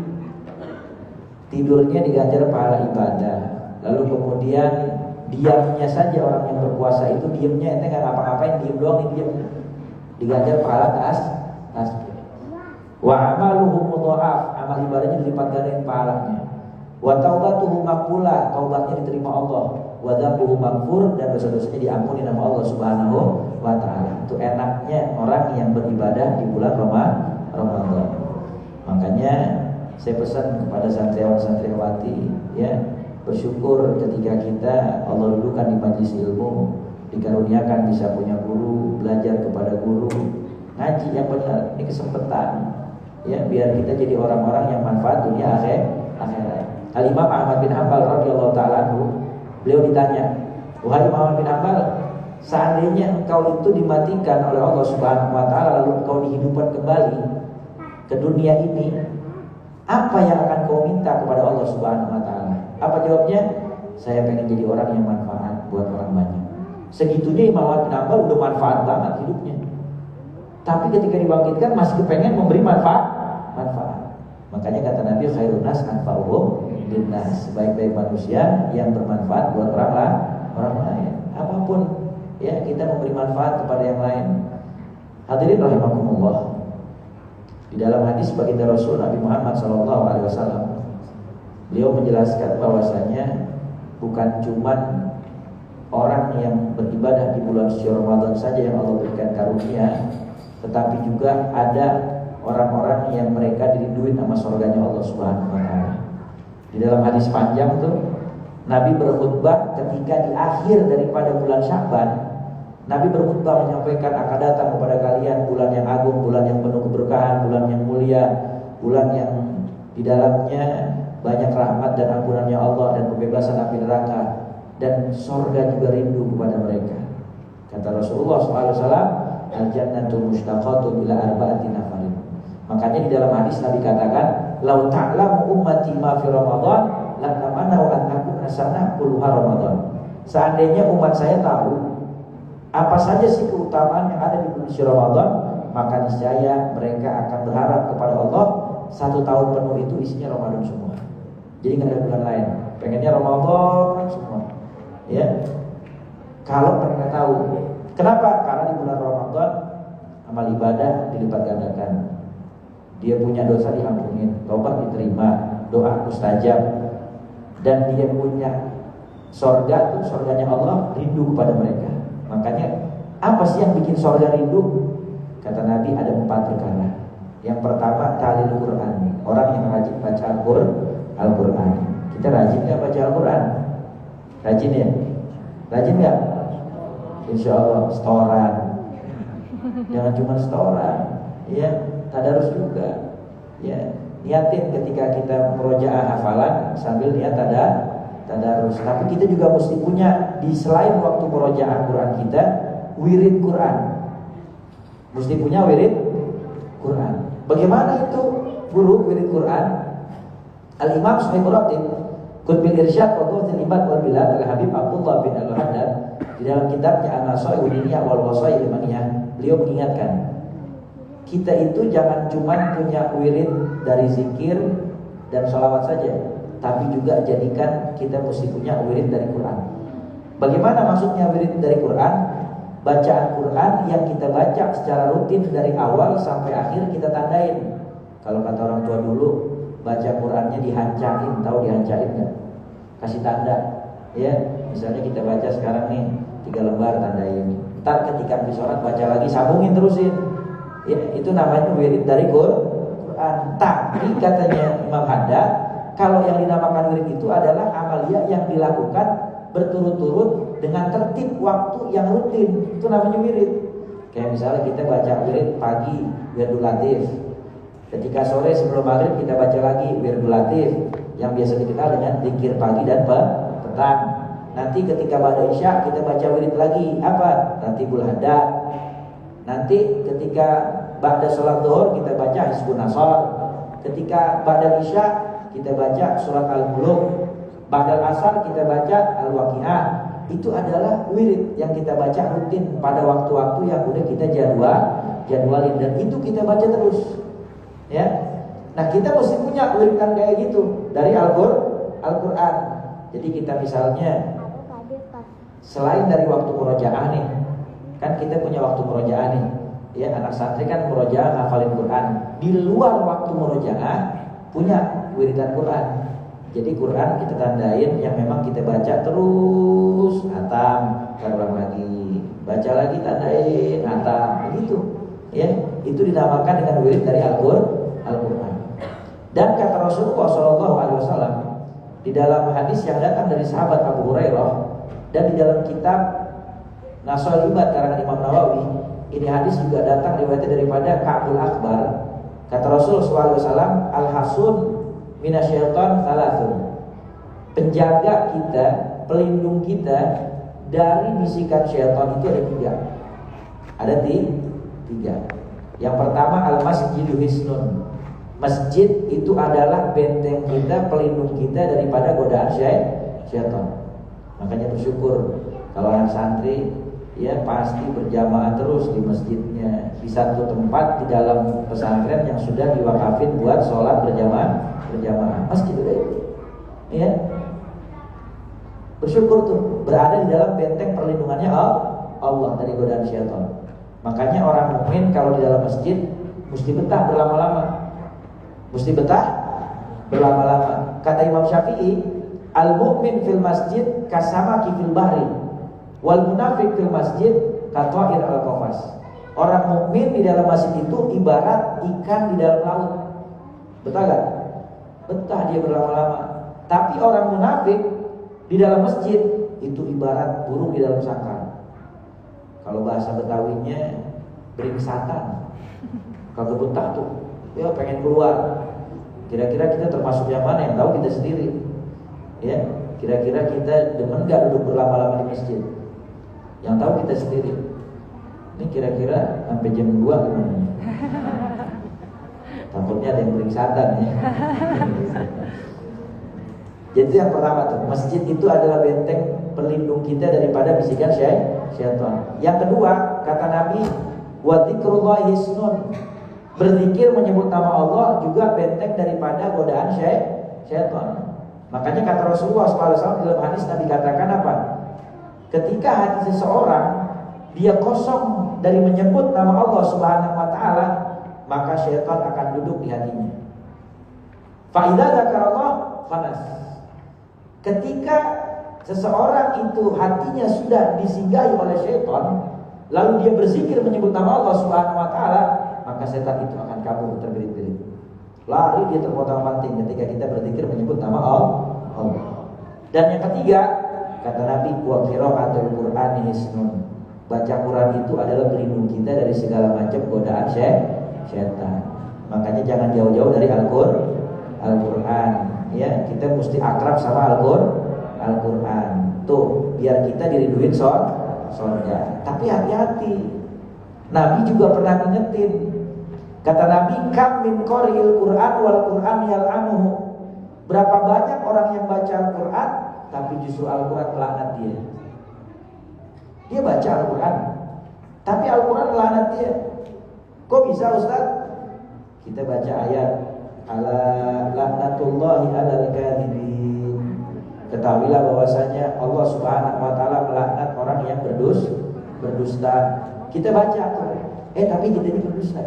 Tidurnya diganjar pahala ibadah. Lalu kemudian diamnya saja orang yang berpuasa itu diamnya ente nggak ngapa-ngapain, diam doang nih, diam. Diganjar pahala tas. Wa amaluhu mudha'af, amal ibadahnya dilipat gandain pahalanya. Wa taubatuhu maqbulah, taubatnya diterima Allah. Wa dzambuhu maghfur, dan dosa-dosanya diampuni nama Allah Subhanahu wa taala. Itu enaknya orang yang beribadah di bulan Ramadan. Makanya saya pesan kepada santriawan-santriawati, ya, bersyukur ketika kita Allah dudukkan di majelis ilmu, dikaruniakan bisa punya guru, belajar kepada guru, ngaji yang benar. Ini kesempatan, ya, biar kita jadi orang-orang yang manfaat dunia akhirat. Al-Imam Ahmad bin Hanbal radhiyallahu taala anhu, beliau ditanya, "Wahai Ahmad bin Hanbal, seandainya engkau itu dimatikan oleh Allah Subhanahu wa taala lalu engkau dihidupkan kembali ke dunia ini, apa yang akan kau minta kepada Allah Subhanahu wa taala?" Apa jawabnya? Saya pengen jadi orang yang manfaat. buat orang banyak. Segitunya Imam Ahmad bin Hanbal udah manfaat banget hidupnya. Tapi ketika dibangkitkan masih kepengen memberi manfaat. Makanya kata Nabi, khairun nas anfa'uhum linnas, sebaik-baik manusia yang bermanfaat buat orang lain. Apapun ya, kita memberi manfaat kepada yang lain. Hadirin rahimakumullah. Di dalam hadis baginda Rasul Nabi Muhammad SAW, beliau menjelaskan bahwasanya bukan cuman orang yang beribadah di bulan suci Ramadan saja yang Allah berikan karunia, tetapi juga ada orang-orang yang mereka dirinduin sama surganya Allah Subhanahu wa taala. Di dalam hadis panjang tuh Nabi berkhutbah ketika di akhir daripada bulan Sya'ban. Nabi berkhutbah menyampaikan akan datang kepada kalian bulan yang agung, bulan yang penuh keberkahan, bulan yang mulia, bulan yang di dalamnya banyak rahmat dan ampunannya Allah dan pembebasan api neraka, dan surga juga rindu kepada mereka. Kata Rasulullah SAW, al-jannatu mushtaqatun ila arba'ati nafarin. Makanya di dalam hadis Nabi katakan, lau ta'lamu ummati ma fi Ramadan latamannau an takuna sanah kulluha Ramadan. Seandainya umat saya tahu apa saja sih keutamaan yang ada di bulan suci Ramadan, maka niscaya mereka akan berharap kepada Allah 1 tahun penuh itu isinya Ramadan semua. Jadi nggak ada bulan lain. Pengennya Ramadan semua. Ya. Kalau mereka tahu, kenapa? Karena di bulan Ramadan amal ibadah dilipat gandakan. Dia punya dosa diampunin, tobat diterima, doa mustajab, dan dia punya surga, surganya Allah rindu kepada mereka. Makanya apa sih yang bikin surga rindu? Kata Nabi ada 4 perkara. Yang pertama talil Quran, orang yang rajin baca Al-Quran. Kita rajin nggak baca Al-Quran? Rajin ya? Rajin nggak? Insya Allah setoran. Jangan cuma setoran, ya, tadarus juga. Ya, niatin ketika kita murojaah hafalan sambil niat tadarus. Tapi kita juga mesti punya di selain waktu murojaah Quran kita, wirid Quran. Mesti punya wirid Quran. Bagaimana itu guru wirid Quran? Al-Imam Suhaibur-Ratib Qutbil Irsyad wa Ghawthil Ibad wal Bilad Al-Habib Abdullah bin Al-Haddad di dalam kitabnya An-Nasaih Udiniyah wal Wasail Limaniyah, beliau mengingatkan kita itu jangan cuma punya wirid dari zikir dan sholawat saja, tapi juga jadikan kita mesti punya wirid dari Quran. Bagaimana maksudnya wirid dari Quran? Bacaan Quran yang kita baca secara rutin dari awal sampai akhir kita tandain. Kalau kata orang tua dulu, baca Qurannya dihancarin, tahu dihancarin nggak? Kasih tanda, ya. Misalnya kita baca sekarang nih 3 lembar, tandain. Ntar ketika habis sholat baca lagi, sambungin terusin. Ya, itu namanya wirid dari Quran. Tapi katanya Imam Haddad, kalau yang dinamakan wirid itu adalah amaliyah yang dilakukan berturut-turut dengan tertib waktu yang rutin. Itu namanya wirid. Kayak misalnya kita baca wirid pagi, wiridul latif. Ketika sore sebelum maghrib kita baca lagi wiridul latif, yang biasa dikenal dengan zikir pagi dan petang. Nanti ketika ba'da isya kita baca wirid lagi, apa? Ratibul Haddad. Nanti ketika ba'da sholat zuhur kita baca Hizbun Nasr. Ketika ba'da isya kita baca surat Al-Mulk. Ba'da asar kita baca Al-Waqi'ah. Itu adalah wirid yang kita baca rutin pada waktu-waktu yang udah kita jadwalin, dan itu kita baca terus. Ya. Nah, kita mesti punya wiridan kayak gitu dari Al-Qur'an. Jadi kita misalnya selain dari waktu murojaah nih, kan kita punya waktu murojaah nih. Ya, anak santri kan murojaah ngafalin Quran. Di luar waktu murojaah punya wiridan Quran. Jadi Quran kita tandain yang memang kita baca terus, hatam, terulang lagi, baca lagi, tandain, hatam, begitu. Ya, itu dinamakan dengan wirid dari Al-Quran. Dan kata Rasulullah SAW di dalam hadis yang datang dari sahabat Abu Hurairah dan di dalam kitab Nasail Ibad karangan Imam Nawawi, ini hadis juga datang riwayatnya daripada Ka'bul Akbar. Kata Rasulullah SAW, al-hasun minasyaitan thalathun. Penjaga kita, pelindung kita dari bisikan syaitan itu ada 3. Ada 3. Yang pertama al-masjidu hisnun. Masjid itu adalah benteng kita, pelindung kita daripada godaan syaitan. Makanya bersyukur Kalau anak santri ya pasti berjamaah terus di masjidnya, di satu tempat di dalam pesantren yang sudah diwakafin buat sholat berjamaah. Masjid itu ya. Bersyukur tuh berada di dalam benteng perlindungannya Allah dari godaan syaitan. Makanya orang mukmin kalau di dalam masjid mesti betah berlama-lama. Kata Imam Syafi'i, al-mu'min fil masjid kasamaki fil bahri, wal munafik fil masjid katwa'ir al-qafas. Orang mukmin di dalam masjid itu ibarat ikan di dalam laut. Betah gak? Betah dia berlama-lama. Tapi orang munafik di dalam masjid itu ibarat burung di dalam sangkar. Kalau bahasa Betawinya beringsatan. Kalau betah tuh, ya pengen keluar. Kira-kira kita termasuk yang mana? Yang tahu kita sendiri. Ya, kira-kira kita demen gak duduk berlama-lama di masjid? Yang tahu kita sendiri. Ini kira-kira sampai jam 2 gimana? Takutnya ada yang beringsatan ya. Jadi yang pertama tuh, masjid itu adalah benteng pelindung kita daripada bisikan syaitan. Yang kedua, kata Nabi, wa dzikrullahi hisnun. Berzikir menyebut nama Allah juga benteng daripada godaan syaitan. Makanya kata Rasulullah SAW dalam hadis Nabi katakan apa? Ketika hati seseorang dia kosong dari menyebut nama Allah Subhanahu wa taala, maka syaitan akan duduk di hatinya. Fa idza dzakarallah fanas. Ketika seseorang itu hatinya sudah disinggahi oleh syaitan, lalu dia berzikir menyebut nama Allah Subhanahu wa taala, maka setan itu akan kabur terbelit-belit. Lari dia terpontang-panting ketika kita berzikir menyebut nama Allah. Dan yang ketiga, kata Nabi, wa qira'atul Qur'ani hisnun. Baca Quran itu adalah pelindung kita dari segala macam godaan syaitan. Makanya jangan jauh-jauh dari Al-Qur'an. Ya, kita mesti akrab sama Al-Qur'an. Tuh, biar kita diriduin surga. Tapi hati-hati. Nabi juga pernah ngingetin. Kata Nabi, kam min qari'il Qur'an wal Qur'an yal'anuhu. Berapa banyak orang yang baca Al-Qur'an tapi justru Al-Qur'an melaknat dia. Dia baca Al-Qur'an tapi Al-Qur'an melaknat dia. Kok bisa Ustaz? Kita baca ayat ala laknatullahi alal kadhibin. Ketahuilah bahwasanya Allah Subhanahu wa taala melaknat orang yang berdusta. Kita baca tapi kita ini berdusta.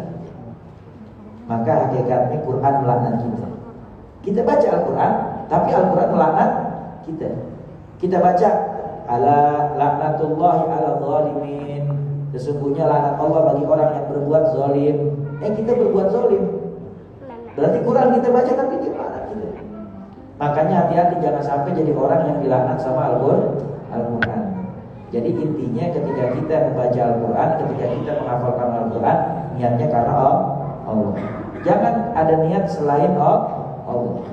Maka hakikatnya Quran melaknat kita. Kita baca Al-Quran, tapi Al-Quran melaknat kita. Kita baca ala laknatullahi ala zalimin. Sesungguhnya laknat Allah bagi orang yang berbuat zalim. Kita berbuat zalim. Berarti Quran kita baca tapi dia melaknat kita. Makanya hati-hati jangan sampai jadi orang yang dilaknat sama Al-Quran. Jadi intinya ketika kita membaca Al-Quran, ketika kita menghafalkan Al-Quran, niatnya karena Allah. Jangan ada niat selain Allah.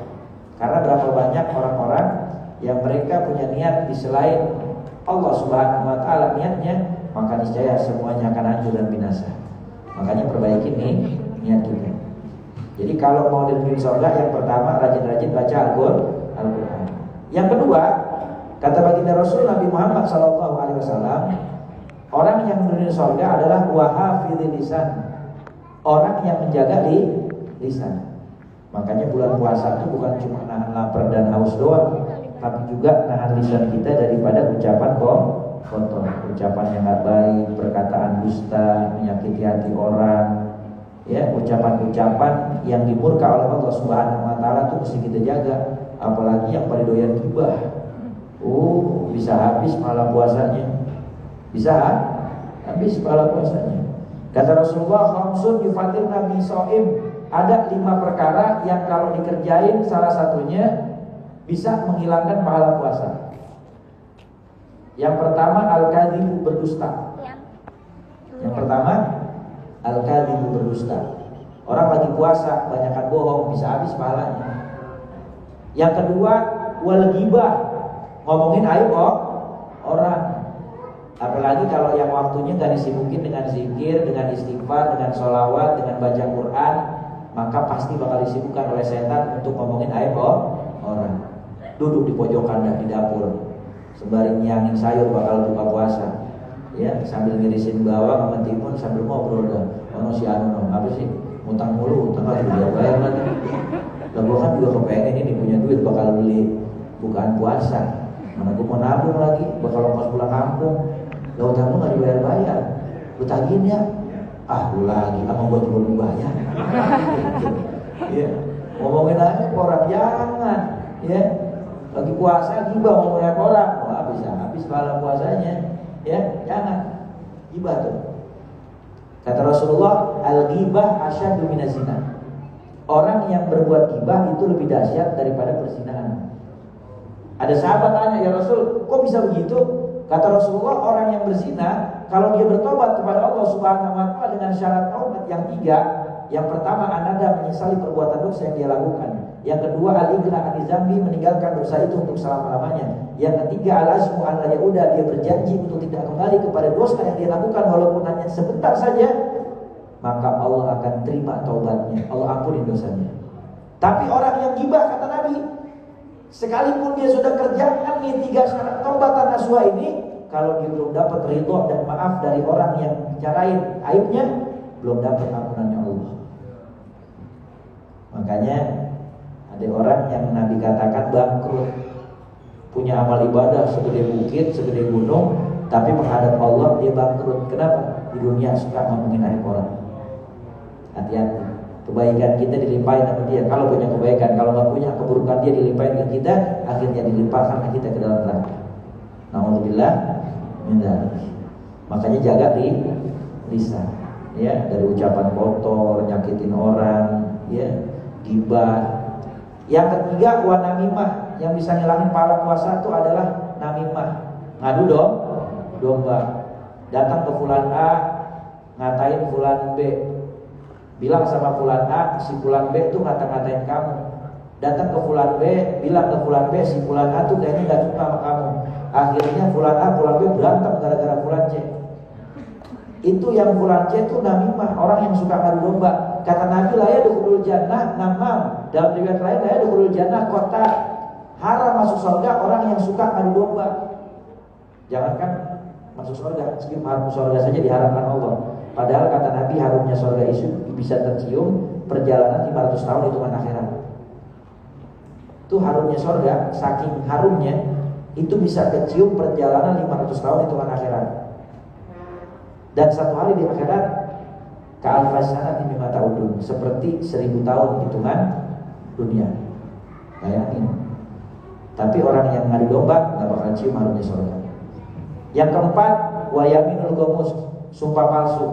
Karena berapa banyak orang-orang yang mereka punya niat di selain Allah Subhanahu wa taala niatnya, maka niscaya semuanya akan hancur dan binasa. Makanya perbaiki nih niat kita. Jadi kalau mau diridhoi surga, yang pertama rajin-rajin baca Al-Quran. Yang kedua, kata baginda Rasul Nabi Muhammad SAW, orang yang diridhoi surga adalah wahafidhil lisan. Orang yang menjaga lisan. Makanya bulan puasa itu bukan cuma nahan lapar dan haus doang, tapi juga nahan lisan kita daripada ucapan kotor, ucapan yang gak baik, perkataan dusta, menyakiti hati orang, ya, ucapan-ucapan yang dimurka oleh Allah Subhanahu wa taala itu mesti kita jaga. Apalagi yang pada doyan gibah. Bisa habis malam puasanya. Bisa habis malam puasanya. Kata Rasulullah, khamsun yufatir nabi shaim. Ada 5 perkara yang kalau dikerjain salah satunya bisa menghilangkan pahala puasa. Yang pertama al-kadhibu, berdusta. Yang pertama al-kadhibu, berdusta. Orang lagi puasa banyakkan bohong, bisa habis pahalanya. Yang kedua wal ghibah, ngomongin aib orang. Apalagi kalau yang waktunya gak disibukin dengan zikir, dengan istighfar, dengan sholawat, dengan baca Quran, maka pasti bakal disibukkan oleh setan untuk ngomongin aib orang. Duduk di pojokan dan di dapur, sembari nyiangin sayur bakal buka puasa. Ya, sambil ngirisin bawang sama timun sambil ngobrol dah. Ono si anu apa sih? Utang mulu, utang lagi dia bayar lagi. Lah gua kan juga kepengen ini punya duit bakal beli bukaan puasa. Mana gua mau nabung lagi, bakal ongkos pulang kampung. Lah utang lu enggak dibayar-bayar. Lu tagihin ya. Ah, lu lagi sama gua juga dibayar. Ya, ngomongin aja ke orang jangan, ya. Lagi puasa gibah ngomongin ke orang, wah habis pahala puasanya, ya, jangan gibah tuh. Kata Rasulullah, al-ghibah asyaddu minaz zina. Orang yang berbuat ghibah itu lebih dahsyat daripada perzinahan. Ada sahabat tanya, "Ya Rasul, kok bisa begitu?" Kata Rasulullah, orang yang berzina kalau dia bertobat kepada Allah Subhanahu wa taala dengan syarat taubat yang 3, yang pertama anada menyesali perbuatan dosa yang dia lakukan. Yang kedua al-iqla' an-dzambi, meninggalkan dosa itu untuk selama-lamanya. Yang ketiga al-azmu an la yauda, dia berjanji untuk tidak kembali kepada dosa yang dia lakukan walaupun hanya sebentar saja, maka Allah akan terima taubatnya, Allah ampunin dosanya. Tapi orang yang gibah, kata Nabi, sekalipun dia sudah kerjakan nih 3 syarat taubatan nasuha ini, kalau dia belum dapat ridho dan maaf dari orang yang bicarain aibnya, belum dapat ampunannya Allah. Makanya ada orang yang Nabi katakan bangkrut, punya amal ibadah segede bukit, segede gunung, tapi menghadap Allah dia bangkrut. Kenapa? Di dunia suka ngomongin aib orang. Hati-hati, kebaikan kita dilimpahin sama dia. Kalau punya kebaikan, kalau nggak punya keburukan dia dilimpahin ke kita, akhirnya dilimpahkan kita ke dalam neraka. Nauzubillah min dzalik. Makanya jaga lisan, ya, dari ucapan kotor, nyakitin orang, ya, ghibah. Yang ketiga wa namimah, yang bisa ngilangin pahala puasa itu adalah namimah, ngadu domba. Datang ke fulan A, ngatain fulan B, bilang sama fulan A, si fulan B itu ngata-ngatain kamu. Datang ke fulan B, bilang ke fulan B, si fulan A tuh kayaknya gak suka sama kamu. Akhirnya fulan A, fulan B berantem gara-gara fulan C. Itu yang fulan C itu namimah, orang yang suka ngadu domba. Kata Nabi, la yadkhulul jannah namam. Dalam riwayat lain, la yadkhulul jannah kota. Haram masuk surga orang yang suka ngadu domba. Jangankan masuk surga, masuk surga saja diharamkan Allah. Padahal kata Nabi, harumnya surga itu bisa tercium perjalanan 500 tahun hitungan akhirat. Itu harumnya surga, saking harumnya itu bisa kecium perjalanan 500 tahun hitungan akhirat. Dan satu hari di akhirat ka'alfasana mimma ta'udun, seperti 1000 tahun hitungan dunia. Bayangin. Tapi orang yang ngadu domba nggak bakal cium harumnya surga. Yang keempat, wa yaminul ghamus, sumpah palsu.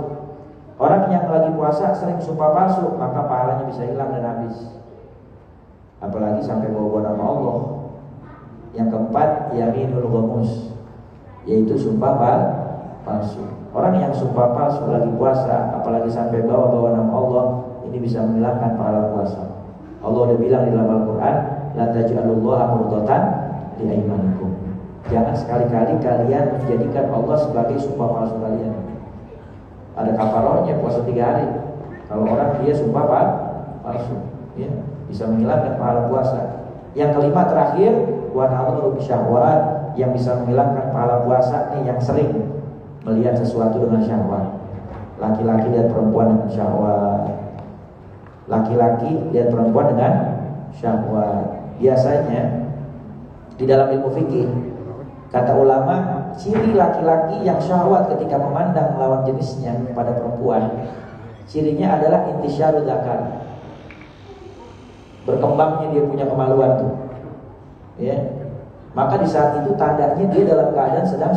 Orang yang lagi puasa sering sumpah palsu, maka pahalanya bisa hilang dan habis. Apalagi sampai bawa nama Allah. Yang keempat, yaminul ghamus, yaitu sumpah palsu. Orang yang sumpah palsu lagi puasa, apalagi sampai bawa nama Allah, ini bisa menghilangkan pahala puasa. Allah udah bilang di dalam Al-Quran, la taj'alullaha murdatan li aymanikum. Jangan sekali-kali kalian menjadikan Allah sebagai sumpah palsu kalian. Ada kafarohnya puasa 3 hari. Kalau orang dia sumpah palsu, ya, bisa menghilangkan pahala puasa. Yang kelima terakhir, wa na'udzu bisyahwat, yang bisa menghilangkan pahala puasa nih yang sering melihat sesuatu dengan syahwat. Laki-laki lihat perempuan dengan syahwat. Laki-laki lihat perempuan dengan syahwat. Biasanya di dalam ilmu fikih, kata ulama, ciri laki-laki yang syahwat ketika memandang lawan jenisnya pada perempuan, cirinya adalah intisyarul dzakar. Berkembangnya dia punya kemaluan tuh. Ya. Maka di saat itu tandanya dia dalam keadaan sedang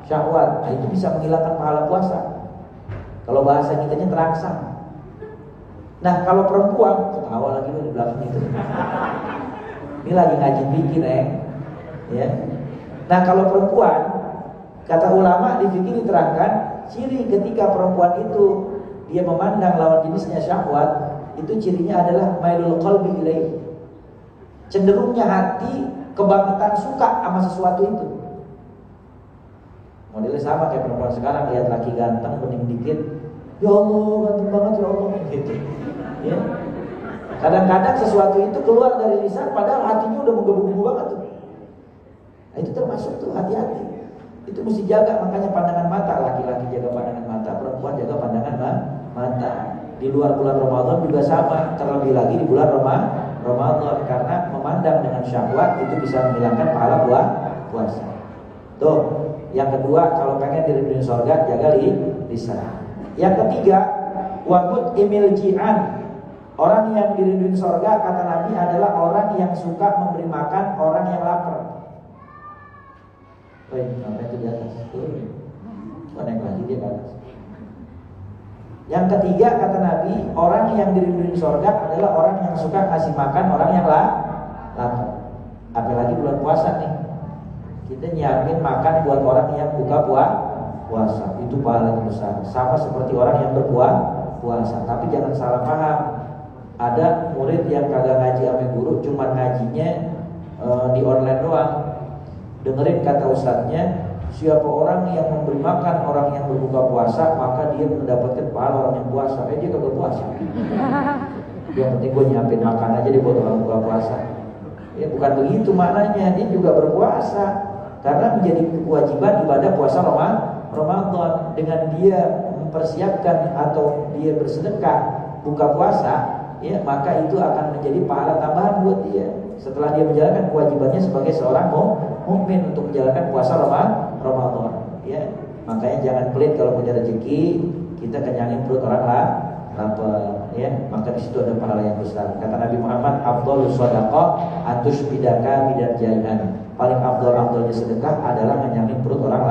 syahwat. Nah, itu bisa menghilangkan pahala puasa. Kalau bahasa kitanya terangsang. Nah, kalau perempuan, ketawa lagi lu di belakang itu. Ini lagi ngaji fikih, ya. Nah, kalau perempuan, kata ulama di fikih diterangkan, ciri ketika perempuan itu dia memandang lawan jenisnya syahwat, itu cirinya adalah mailul qalbi ilaih. Cenderungnya hati kebangetan suka sama sesuatu itu. Modelnya sama kayak perempuan sekarang, lihat laki ganteng bening dikit, ya Allah ganteng banget ya Allah, gitu. Ya. Kadang-kadang sesuatu itu keluar dari lisan padahal hatinya udah menggebu-gebu banget tuh. Nah, itu termasuk tuh, hati-hati. Itu mesti jaga, makanya pandangan mata, laki-laki jaga pandangan mata, perempuan jaga pandangan mata. Di luar bulan Ramadan juga sama, terlebih lagi di bulan Ramadan, karena memandang dengan syahwat itu bisa menghilangkan pahala puasa. Tuh, yang kedua, kalau pengen diridhoi surga, jaga lisan. Yang ketiga, waqut imil ji'an. Orang yang diridhoi surga kata Nabi adalah orang yang suka memberi makan orang yang lapar. Woi, sampai itu di atas. Naik lagi dia ke atas. Yang ketiga kata Nabi, orang yang diridhoi surga adalah orang yang suka kasih makan orang yang lapar. Apalagi bulan puasa nih, kita nyiapin makan buat orang yang buka puasa. Itu pahalanya besar. Sama seperti orang yang berpuasa. Tapi jangan salah paham. Ada murid yang kagak ngaji sama guru, cuma ngajinya di online doang. Dengerin kata ustadznya, siapa orang yang memberi makan orang yang berbuka puasa, maka dia mendapatkan pahala orang yang puasa. Dia kagak puasa. Yang penting gue nyiapin makan aja dia buat orang buka puasa. Ya bukan begitu maknanya, dia juga berpuasa. Karena menjadi kewajiban ibadah puasa Ramadan. Dengan dia mempersiapkan atau dia bersedekah buka puasa, ya maka itu akan menjadi pahala tambahan buat dia. Setelah dia menjalankan kewajibannya sebagai seorang mukmin untuk menjalankan puasa Ramadan, ya. Makanya jangan pelit kalau punya rezeki, kita kenyangin perut orang lapar, ya. Maka di situ ada pahala yang besar. Kata Nabi Muhammad, afdhalus shadaqah atushbidaka bidar jai'an. Paling afdhalnya sedekah adalah kenyangin perut orang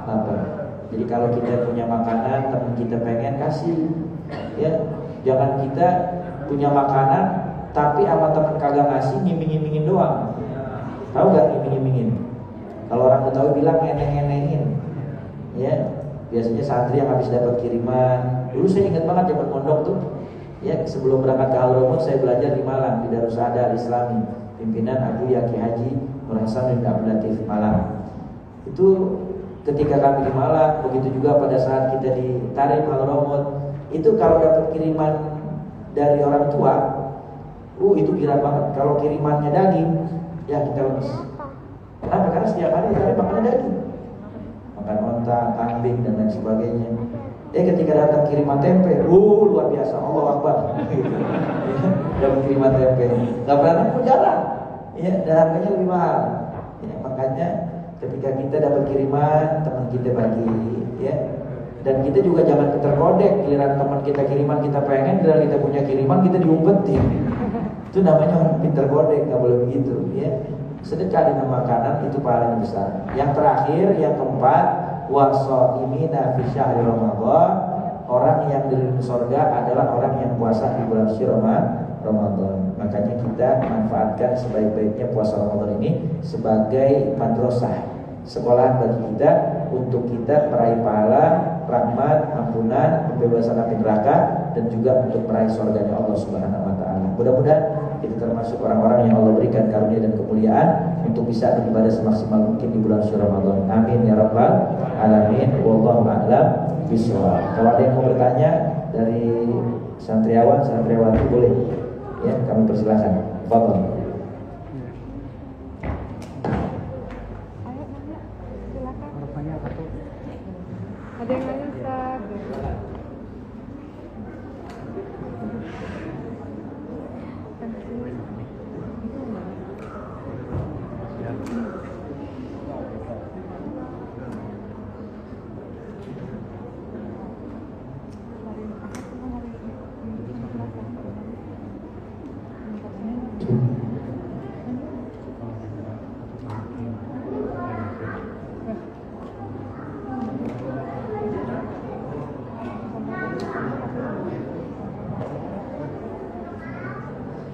lapar. Jadi kalau kita punya makanan, teman kita pengen kasih, ya. Jangan kita punya makanan tapi sama temen kagak ngasih, ngiming-ngimingin doang. Tahu gak ngiming-ngimingin? Kalau orang Betawi bilang ngeneng-ngenengin. Ya, biasanya santri yang habis dapat kiriman. Dulu saya ingat banget zaman pondok tuh. Ya, sebelum berangkat ke Al-Rumud saya belajar di Malang di Darus Saada Al-Islami, pimpinan Abu Yaki Haji Nur Hasan bin Abdul Latif Malang. Itu ketika kami di Malang, begitu juga pada saat kita di Tarim Al-Rumud, itu kalau dapat kiriman dari orang tua, itu gila banget. Kalau kirimannya daging, ya kita lemes. Kenapa? Karena setiap hari kita makan daging, makan onta, kambing dan lain sebagainya. Ketika datang kiriman tempe, luar biasa, Allah Akbar. Dapat kiriman tempe, nggak pernah pun jarang. Ya, dan harganya lebih mahal. Ya, makanya ketika kita dapat kiriman, teman kita bagi, ya. Dan kita juga jangan terkodek, giliran teman kita kiriman kita pengen, giliran kita punya kiriman kita diumpetin. Itu namanya orang pintar godek, nggak boleh begitu, ya. Sedekah dengan makanan itu pahalanya besar. Yang terakhir, yang keempat, washaimina fi syahri Ramadan. Orang yang diridhoi surga adalah orang yang puasa di bulan suci Ramadan. Makanya kita manfaatkan sebaik-baiknya puasa Ramadan ini sebagai madrasah, sekolah bagi kita untuk kita meraih pahala, rahmat, ampunan, pembebasan api neraka, dan juga untuk meraih surganya Allah Subhanahu wa taala. Mudah-mudahan kita termasuk orang-orang yang Allah berikan karunia dan kemuliaan untuk bisa beribadah semaksimal mungkin di bulan suci Ramadan. Amin ya rabbal alamin. Wallahu a'lam bishawab. Kalau ada yang mau bertanya dari santriawan, santriawati boleh, ya, kami persilakan. Fadhil. Ada yang nanya Ustaz?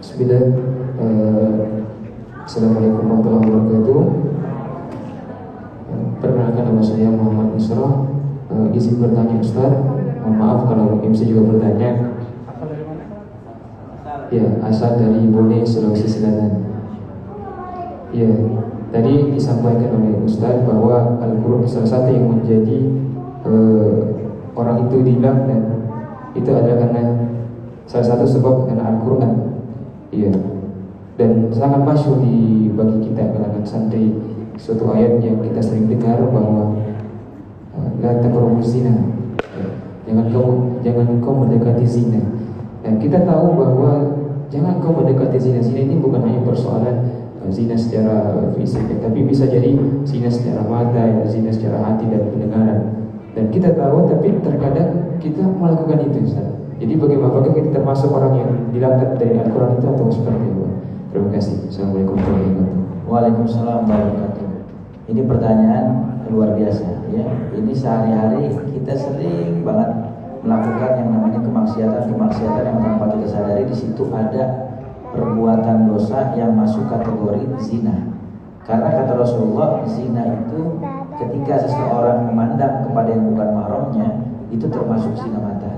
Bismillah. Assalamualaikum warahmatullahi wabarakatuh. Perkenalkan, nama saya Muhammad Isra. Izin bertanya Ustaz, mohon maaf kalau mungkin saya juga bertanya. Ya, asal dari Bone, Sulawesi Selatan. Ya, tadi disampaikan oleh Ustaz bahwa Al-Quran salah satu yang menjadi orang itu dibilang, dan itu adalah karena salah satu sebab karena Al-Quran. Iya, dan sangat masyhur di bagi kita kalangan santri suatu ayat yang kita sering dengar bahwa la taqrabuz zina, jangan kau mendekati zina. Dan kita tahu bahwa jangan kau mendekati zina. Zina ini bukan hanya persoalan zina secara fisik, tapi bisa jadi zina secara mata, ya, zina secara hati dan pendengaran. Dan kita tahu, tapi terkadang kita melakukan itu, Ustaz. Jadi bagaimana kita termasuk orang yang dilaknat dari Al-Quran itu atau seperti itu? Terima kasih. Assalamualaikum warahmatullahi wabarakatuh. Waalaikumsalam warahmatullahi wabarakatuh. Ini pertanyaan luar biasa, ya. Ini sehari-hari kita sering banget melakukan yang namanya kemaksiatan yang tanpa kita sadari di situ ada perbuatan dosa yang masuk kategori zina. Karena kata Rasulullah, zina itu ketika seseorang memandang kepada yang bukan mahramnya, itu termasuk zina mata.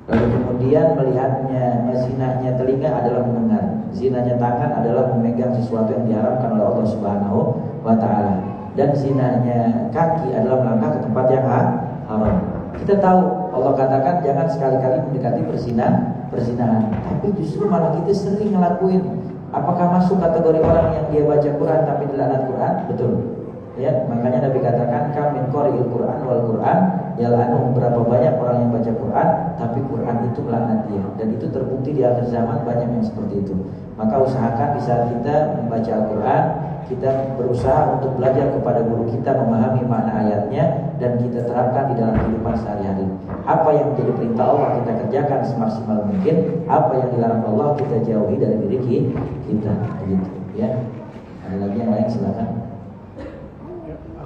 Lalu kemudian melihatnya, zinanya telinga adalah mendengar, zinanya tangan adalah memegang sesuatu yang diharamkan oleh Allah Subhanahu wa Ta'ala, dan zinanya kaki adalah melangkah ke tempat yang haram. Kita tahu Allah katakan jangan sekali-kali mendekati perzinahan, tapi justru malah kita sering ngelakuin. Apakah masuk kategori orang yang dia baca Quran tapi dilaknat Quran? Betul. Ya, makanya Nabi katakan kam min qari'il Quran wal Quran yal'anu, berapa banyak orang yang baca Quran tapi Quran itu melaknat dia, dan itu terbukti di akhir zaman banyak yang seperti itu. Maka usahakan di saat kita membaca Al-Quran, kita berusaha untuk belajar kepada guru kita, memahami makna ayatnya dan kita terapkan di dalam kehidupan sehari-hari. Apa yang menjadi perintah Allah kita kerjakan semaksimal mungkin, apa yang dilarang Allah kita jauhi dari diri kita, begitu ya. Ada lagi yang lain, silakan.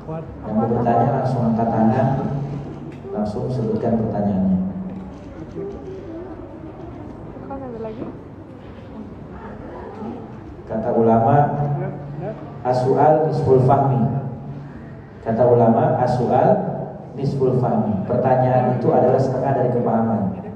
Yang mau bertanya langsung angkat tangan, langsung sebutkan pertanyaannya. Kan ada lagi? Kata ulama, as-su'al nisful fahmi. Kata ulama, as-su'al nisful fahmi. Pertanyaan itu adalah setengah dari kepahaman. Oh, iya.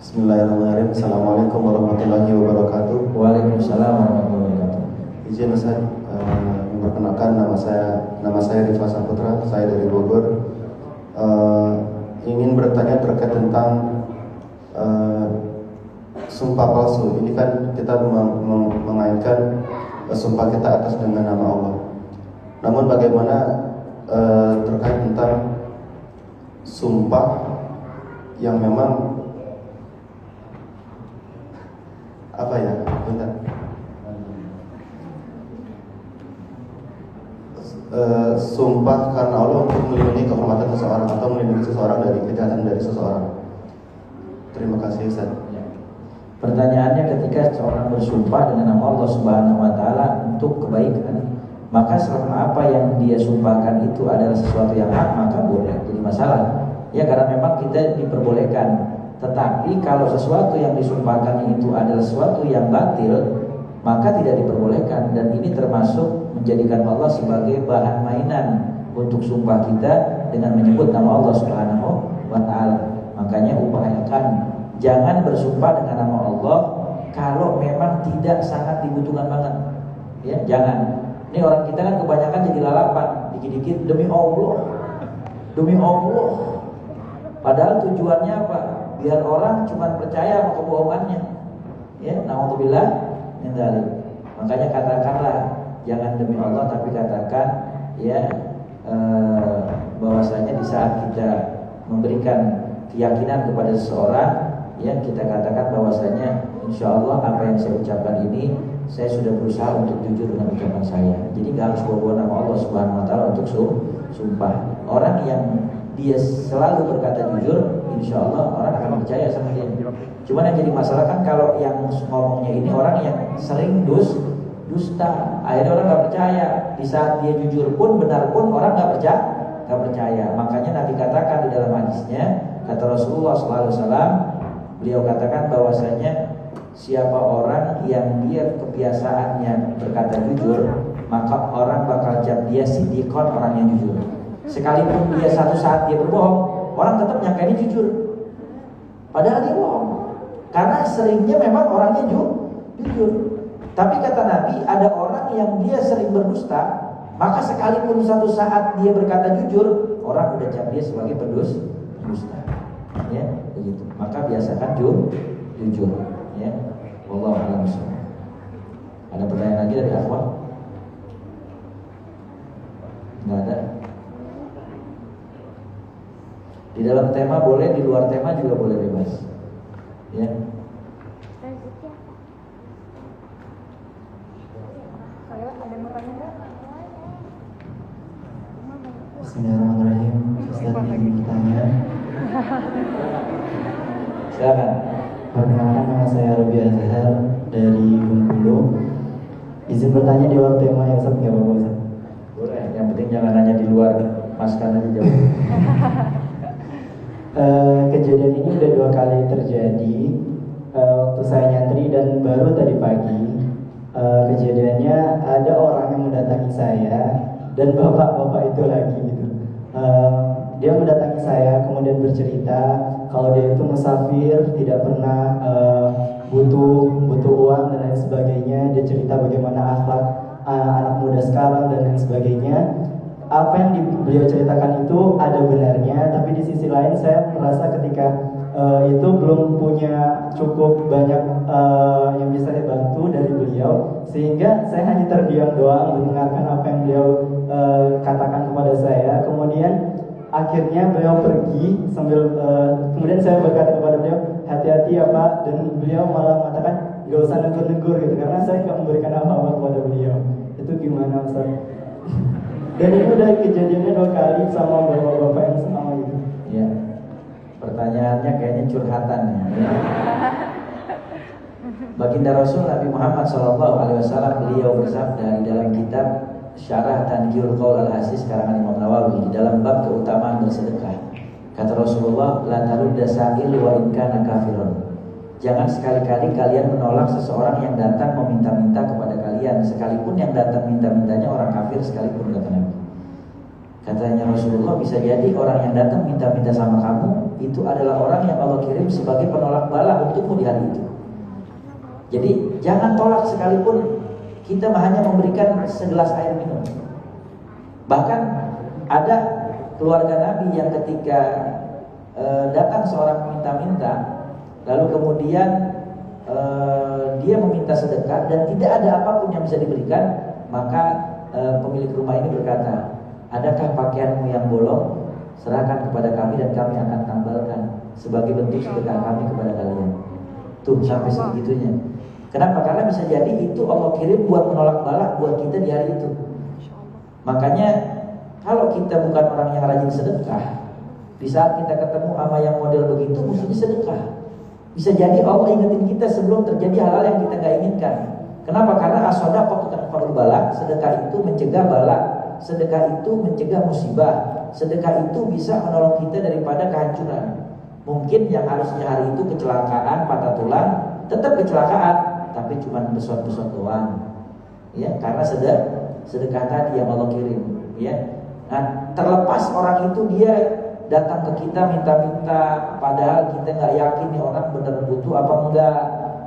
Bismillahirrahmanirrahim. Assalamualaikum warahmatullahi wabarakatuh. Waalaikumsalam warahmatullahi wabarakatuh. Izin Ustaz, memperkenalkan nama saya Rifa Saputra, saya dari Bogor. Ingin bertanya terkait tentang sumpah palsu. Ini kan kita mengaitkan sumpah kita atas dengan nama Allah. Namun bagaimana terkait tentang sumpah yang memang apa ya? Bentar. Sumpah karena Allah untuk melindungi kehormatan seseorang atau melindungi seseorang dari kejahatan dari seseorang. Terima kasih Ustaz. Ya. Pertanyaannya, ketika seorang bersumpah dengan nama Allah Subhanahu wa Ta'ala untuk kebaikan, maka selama apa yang dia sumpahkan itu adalah sesuatu yang hak, maka boleh, jadi masalah. Ya, karena memang kita diperbolehkan. Tetapi kalau sesuatu yang disumpahkan itu adalah sesuatu yang batil, maka tidak diperbolehkan. Dan ini termasuk menjadikan Allah sebagai bahan mainan untuk sumpah kita dengan menyebut nama Allah Subhanahu wa Ta'ala. Makanya upayakan jangan bersumpah dengan nama Allah kalau memang tidak sangat dibutuhkan banget. Ya, jangan. Ini orang kita kan kebanyakan jadi lalapan, dikit-dikit demi Allah. Demi Allah. Padahal tujuannya apa? Biar orang cuma percaya sama kebohongannya. Ya, naudzubillah min dzalik. Makanya katakanlah jangan demi Allah, tapi katakan ya bahwasanya di saat kita memberikan keyakinan kepada seseorang, ya kita katakan bahwasanya insyaallah apa yang saya ucapkan ini saya sudah berusaha untuk jujur dengan ucapan saya. Jadi nggak harus bawa nama Allah Subhanahu wa Ta'ala untuk sumpah. Orang yang dia selalu berkata jujur, insya Allah orang akan percaya sama dia. Cuman yang jadi masalah kan kalau yang ngomongnya ini orang yang sering dusta, akhirnya orang nggak percaya. Di saat dia jujur pun, benar pun orang nggak percaya. Makanya Nabi katakan di dalam hadisnya, kata Rasulullah SAW, beliau katakan bahwasanya siapa orang yang dia kebiasaannya berkata jujur, maka orang bakal jam dia siddiqon, orang yang jujur. Sekalipun dia satu saat dia berbohong, orang tetap nyangka ini jujur, padahal dia bohong. Karena seringnya memang orangnya jujur. Tapi kata Nabi, ada orang yang dia sering berdusta, maka sekalipun satu saat dia berkata jujur, orang udah cap dia sebagai pendusta. Ya, begitu. Maka biasakan jujur, ya. Wallahu a'lam bishawab. Ada pertanyaan lagi dari akhwat? Enggak ada. Di dalam tema boleh, di luar tema juga boleh bebas. Ya. Bismillahirrahmanirrahim. Ustaz ingin bertanya. Silakan. Perkenalkan, nama saya Robi Azhar dari Bengkulu. Izin bertanya di luar tema ya Ustaz, nggak apa-apa Ustaz? Boleh, yang penting jangan hanya di luar, maskan aja jauh. Kejadian ini udah 2 kali terjadi waktu saya nyantri dan baru tadi pagi. Kejadiannya ada orang yang mendatangi saya dan bapak-bapak itu lagi gitu. Dia mendatangi saya kemudian bercerita kalau dia itu musafir, tidak pernah butuh uang dan lain sebagainya. Dia cerita bagaimana akhlak anak muda sekarang dan lain sebagainya. Apa yang beliau ceritakan itu ada benarnya, tapi di sisi lain saya merasa ketika itu belum punya cukup banyak yang bisa dibantu dari beliau, sehingga saya hanya terdiam doang mendengarkan apa yang beliau katakan kepada saya. Kemudian akhirnya beliau pergi sambil kemudian saya berkata kepada beliau, hati-hati ya Pak, dan beliau malah mengatakan gak usah negur-negur gitu, karena saya gak memberikan apa-apa kepada beliau. Itu gimana Ustaz? Dan ini udah kejadiannya 2 kali sama bapak-bapak yang sama gitu. Ya. Pertanyaannya kayaknya curhatan ya. Baginda Rasul Nabi Muhammad SAW beliau bersabda di dalam kitab Syarah Tanjul Qaul Al-Hasis karangan Imam Nawawi di dalam bab keutamaan bersedekah. Kata Rasulullah, la tarudda sa'il wa in kana kafirun. Jangan sekali-kali kalian menolak seseorang yang datang meminta-minta kepada kalian, sekalipun yang datang minta-mintanya orang kafir sekalipun, kata Nabi. Katanya Rasulullah, bisa jadi orang yang datang minta-minta sama kamu itu adalah orang yang Allah kirim sebagai penolak bala untukmu di hari itu. Jadi jangan tolak sekalipun kita hanya memberikan segelas air minum. Bahkan ada keluarga Nabi yang ketika datang seorang minta-minta, lalu kemudian dia meminta sedekah dan tidak ada apapun yang bisa diberikan, maka pemilik rumah ini berkata, adakah pakaianmu yang bolong? Serahkan kepada kami dan kami akan tambalkan sebagai bentuk sedekah kami kepada kalian. Tuh sampai segitunya. Kenapa? Karena bisa jadi itu Allah kirim buat menolak bala buat kita di hari itu. Makanya kalau kita bukan orang yang rajin sedekah, di saat kita ketemu sama yang model begitu, mestinya sedekah. Bisa jadi Allah ingetin kita sebelum terjadi hal-hal yang kita gak inginkan. Kenapa? Karena as-shadaqah tanfa'ul bala, sedekah itu mencegah bala, sedekah itu mencegah musibah, sedekah itu bisa menolong kita daripada kehancuran. Mungkin yang harusnya hari itu kecelakaan, patah tulang, tetap kecelakaan, tapi cuma besot-besot doang. Ya, karena sedekah tadi yang Allah kirim, ya. Nah, terlepas orang itu dia datang ke kita minta-minta, padahal kita nggak yakin nih orang benar butuh apa enggak.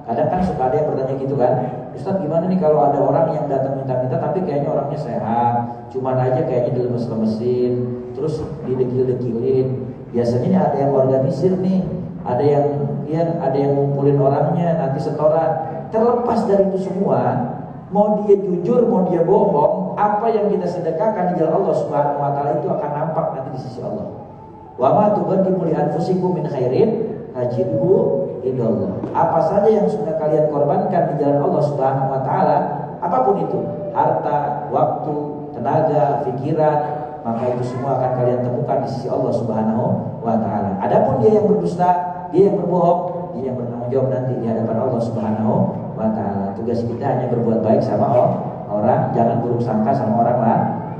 Kadang kan suka ada yang bertanya gitu kan, Ustaz gimana nih kalau ada orang yang datang minta-minta tapi kayaknya orangnya sehat, cuman aja kayaknya dilemes-lemesin, terus didekil-dekilin. Biasanya nih ada yang organisir nih, ada yang ngumpulin orangnya nanti setoran. Terlepas dari itu semua, mau dia jujur mau dia bohong, apa yang kita sedekahkan di jalan Allah Subhanahu wa taala itu akan nampak nanti di sisi Allah. Wa ma tuqaddimu li anfusikum min khairin tajidhu indallah. Apa saja yang sudah kalian korbankan di jalan Allah Subhanahu wa taala, apapun itu, harta, waktu, tenaga, pikiran, maka itu semua akan kalian temukan di sisi Allah Subhanahu wa taala. Adapun dia yang berdusta, dia yang berbohong, dia yang bertanggung jawab nanti di hadapan Allah Subhanahu wa taala. Tugas kita hanya berbuat baik sama orang, jangan buruk sangka sama orang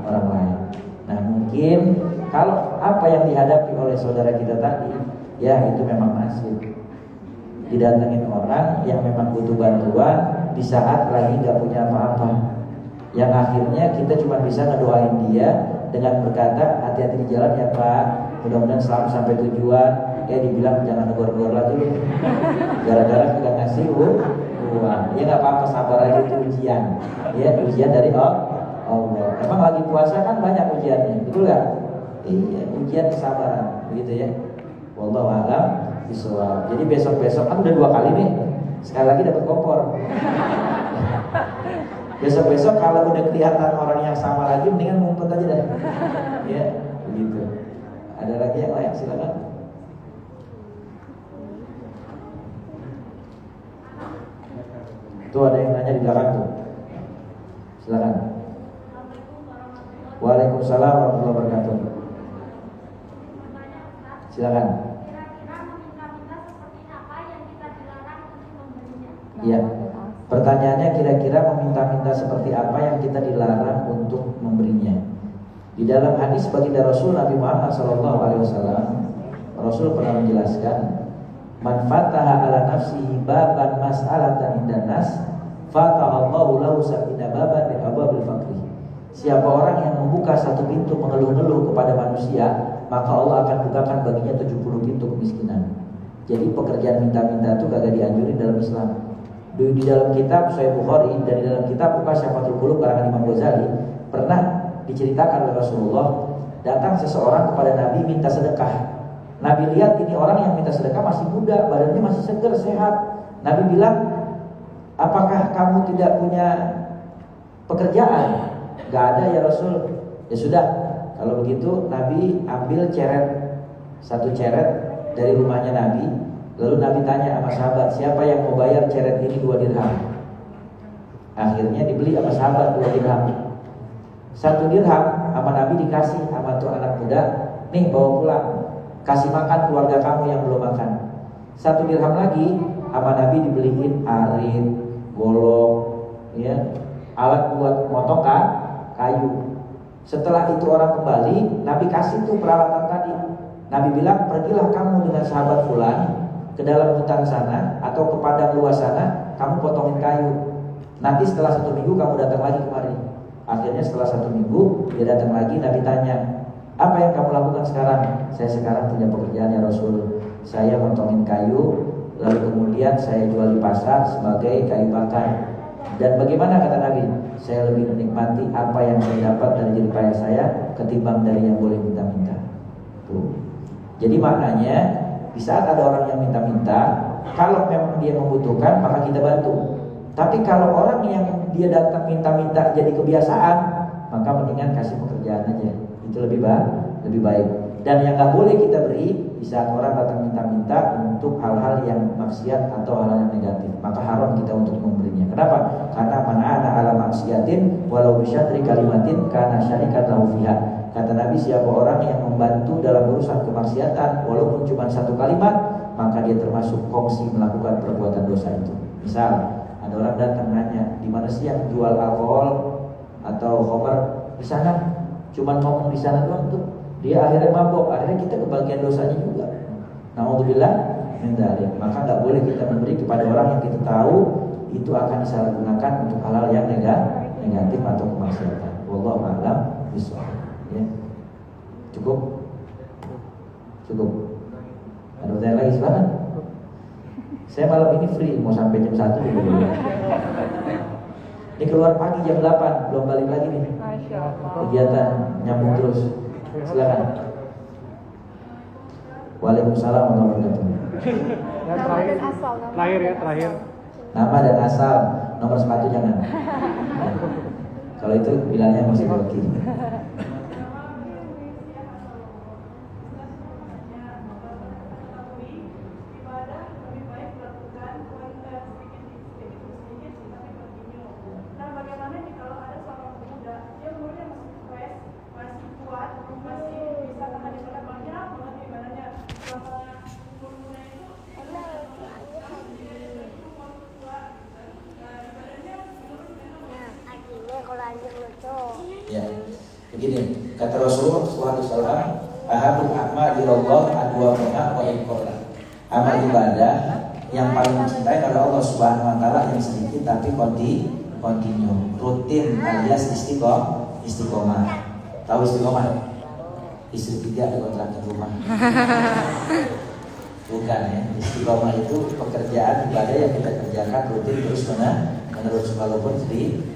lain. Nah, mungkin kalau apa yang dihadapi oleh saudara kita tadi, ya itu memang nasib. Didatengin orang yang memang butuh bantuan di saat lagi gak punya apa-apa, yang akhirnya kita cuma bisa ngedoain dia dengan berkata, hati-hati di jalan ya Pak, mudah-mudahan selalu sampai tujuan. Dibilang jangan negor-negor lagi lu, gara-gara kita ngasih uang. Ya gak apa-apa, sabar aja, itu ujian. Ya, ujian dari Allah. Emang lagi puasa kan banyak ujiannya, betul gak? Iya, ujian kesabaran, begitu ya. Wallahu a'lam bishawab. Jadi besok-besok kan udah 2 kali nih. Sekali lagi dapat kompor. Besok-besok kalau udah kelihatan orang yang sama lagi, mendingan ngumpet aja dah. Ya, begitu. Ada lagi yang lain, silakan. Tuh ada yang nanya di belakang tuh. Silakan. Waalaikumsalam warahmatullahi wabarakatuh. Silakan. Iya. Pertanyaannya kira-kira meminta-minta seperti apa yang kita dilarang untuk memberinya. Di dalam hadis baginda Rasul Nabi Muhammad SAW, Rasul pernah menjelaskan, man fataha ala nafsihi baban mas'alatan indan nas, fataha Allahu lahu sab'ina baban min abwabil faqri. Siapa orang yang membuka satu pintu mengeluh-ngeluh kepada manusia, maka Allah akan bukakan baginya 70 pintu kemiskinan. Jadi pekerjaan minta-minta itu kagak dianjurin dalam Islam. Di dalam kitab Sahih Bukhari dan di dalam kitab Syafatul Qulub karangan Imam Ghazali pernah diceritakan oleh Rasulullah, datang seseorang kepada Nabi minta sedekah. Nabi lihat ini orang yang minta sedekah masih muda, badannya masih segar, sehat. Nabi bilang, apakah kamu tidak punya pekerjaan? Gak ada ya Rasul. Ya sudah, kalau begitu Nabi ambil satu ceret dari rumahnya Nabi. Lalu Nabi tanya sama sahabat, siapa yang mau bayar ceret ini 2 dirham? Akhirnya dibeli sama sahabat 2 dirham. 1 dirham sama Nabi dikasih sama tuh anak muda, nih bawa pulang, kasih makan keluarga kamu yang belum makan. 1 dirham lagi sama Nabi dibeliin arit, golok, ya, alat buat motong kayu. Setelah itu orang kembali, Nabi kasih tuh peralatan tadi. Nabi bilang, pergilah kamu dengan sahabat fulan ke dalam hutan sana atau ke padang luas sana, kamu potongin kayu. Nanti setelah 1 minggu kamu datang lagi kemari. Akhirnya setelah 1 minggu dia datang lagi. Nabi tanya, apa yang kamu lakukan sekarang? Saya sekarang punya pekerjaan ya Rasul. Saya potongin kayu, lalu kemudian saya jual di pasar sebagai kayu bakar. Dan bagaimana kata Nabi? Saya lebih menikmati apa yang saya dapat dari jerih payah saya ketimbang dari yang boleh minta-minta. Tuh. Jadi maknanya di saat ada orang yang minta-minta, kalau memang dia membutuhkan maka kita bantu. Tapi kalau orang yang dia datang minta-minta jadi kebiasaan, maka mendingan kasih pekerjaan aja. Itu lebih baik. Dan yang nggak boleh kita beri di saat orang datang minta-minta untuk hal-hal yang maksiat atau hal-hal yang negatif, maka haram kita untuk memberinya. Kenapa? Karena man'ana ala maksiatin walau bisyatri kalimatin kana syarikat lahu fiha. Kata Nabi, siapa orang yang membantu dalam urusan kemaksiatan walaupun cuma 1 kalimat, maka dia termasuk kongsi melakukan perbuatan dosa itu. Misal ada orang datang nanya, di mana sih yang jual alkohol atau khamr? Di sana. Cuma ngomong di sana doang tuh. Dia akhirnya mabok, akhirnya kita kebagian dosanya juga. Na'udzubillah min dzalik. Maka nggak boleh kita memberi kepada orang yang kita tahu itu akan disalahgunakan untuk hal-hal yang negatif atau kemaksiatan. Wallahu a'lam bishawab. Ya. Cukup. Ada pertanyaan lagi silakan. Saya malam ini free, mau sampai jam 1 dulu. Ini keluar pagi jam 8, belum balik lagi nih. Masya Allah. Kegiatan nyambung terus. Silakan. Waalaikumsalam warahmatullahi wabarakatuh. Nama dan asal. Terakhir ya, terakhir. Nama dan asal, nomor sepatu jangan. Kalau itu bilangnya masih hoki. Ya, begini kata Rasulullah SAW, ahabul a'mal ilallah adwamuha wa inqalla. Amal ibadah yang paling dicintai oleh Allah Subhanahu Wa Taala yang sedikit tapi kontinu, rutin alias istiqomah. Tahu istiqomah? Istri 3 dikontrakin rumah. Bukan ya. Istiqomah itu pekerjaan ibadah yang kita kerjakan rutin terus menerus walaupun